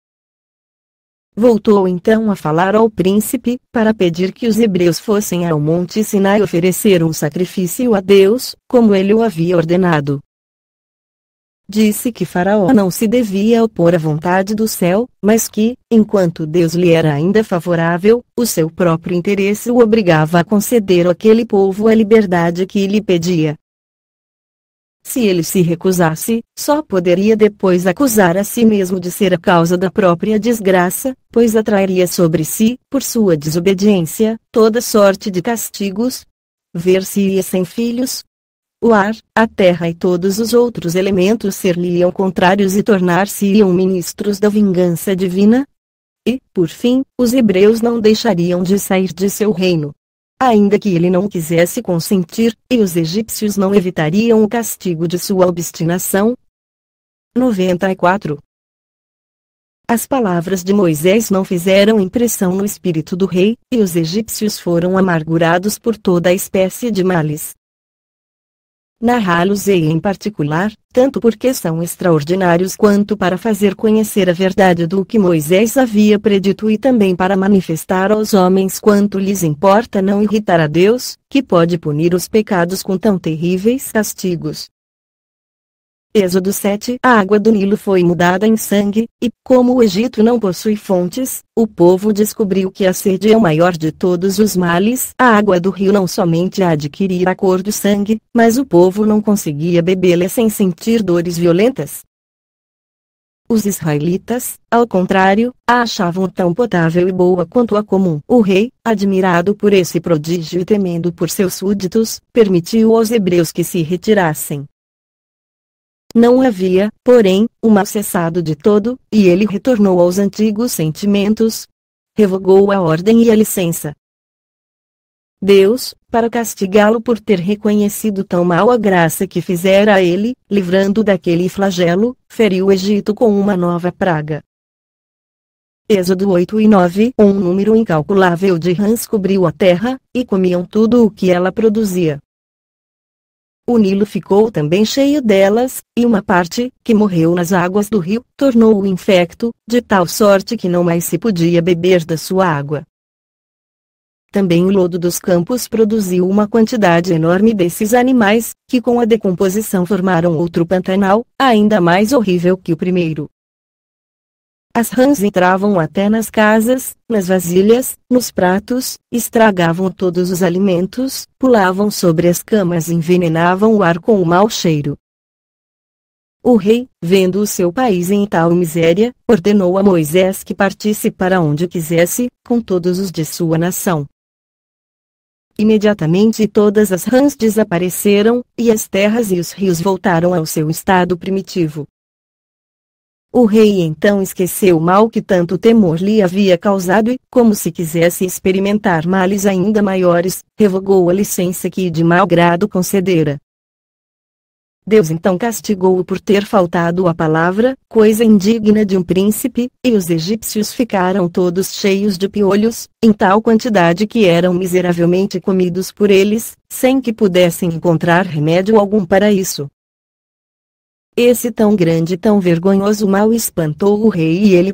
Voltou então a falar ao príncipe, para pedir que os hebreus fossem ao monte Sinai oferecer um sacrifício a Deus, como ele o havia ordenado. Disse que Faraó não se devia opor à vontade do céu, mas que, enquanto Deus lhe era ainda favorável, o seu próprio interesse o obrigava a conceder àquele povo a liberdade que lhe pedia. Se ele se recusasse, só poderia depois acusar a si mesmo de ser a causa da própria desgraça, pois atrairia sobre si, por sua desobediência, toda sorte de castigos. Ver-se-ia sem filhos. O ar, a terra e todos os outros elementos ser-lhe-iam contrários e tornar-se-iam ministros da vingança divina. E, por fim, os hebreus não deixariam de sair de seu reino. Ainda que ele não quisesse consentir, e os egípcios não evitariam o castigo de sua obstinação. 94. As palavras de Moisés não fizeram impressão no espírito do rei, e os egípcios foram amargurados por toda a espécie de males. Narrá-los-ei em particular, tanto porque são extraordinários quanto para fazer conhecer a verdade do que Moisés havia predito e também para manifestar aos homens quanto lhes importa não irritar a Deus, que pode punir os pecados com tão terríveis castigos. Êxodo 7. A água do Nilo foi mudada em sangue, e, como o Egito não possui fontes, o povo descobriu que a sede é o maior de todos os males. A água do rio não somente adquiria a cor do sangue, mas o povo não conseguia bebê-la sem sentir dores violentas. Os israelitas, ao contrário, a achavam tão potável e boa quanto a comum. O rei, admirado por esse prodígio e temendo por seus súditos, permitiu aos hebreus que se retirassem. Não havia, porém, o mal cessado de todo, e ele retornou aos antigos sentimentos. Revogou a ordem e a licença. Deus, para castigá-lo por ter reconhecido tão mal a graça que fizera a ele, livrando daquele flagelo, feriu o Egito com uma nova praga. Êxodo 8 e 9. Um número incalculável de rãs cobriu a terra, e comiam tudo o que ela produzia. O Nilo ficou também cheio delas, e uma parte, que morreu nas águas do rio, tornou-o infecto, de tal sorte que não mais se podia beber da sua água. Também o lodo dos campos produziu uma quantidade enorme desses animais, que com a decomposição formaram outro Pantanal, ainda mais horrível que o primeiro. As rãs entravam até nas casas, nas vasilhas, nos pratos, estragavam todos os alimentos, pulavam sobre as camas e envenenavam o ar com o mau cheiro. O rei, vendo o seu país em tal miséria, ordenou a Moisés que partisse para onde quisesse, com todos os de sua nação. Imediatamente todas as rãs desapareceram, e as terras e os rios voltaram ao seu estado primitivo. O rei então esqueceu o mal que tanto temor lhe havia causado e, como se quisesse experimentar males ainda maiores, revogou a licença que de mau grado concedera. Deus então castigou-o por ter faltado à palavra, coisa indigna de um príncipe, e os egípcios ficaram todos cheios de piolhos, em tal quantidade que eram miseravelmente comidos por eles, sem que pudessem encontrar remédio algum para isso. Esse tão grande e tão vergonhoso mal espantou o rei e ele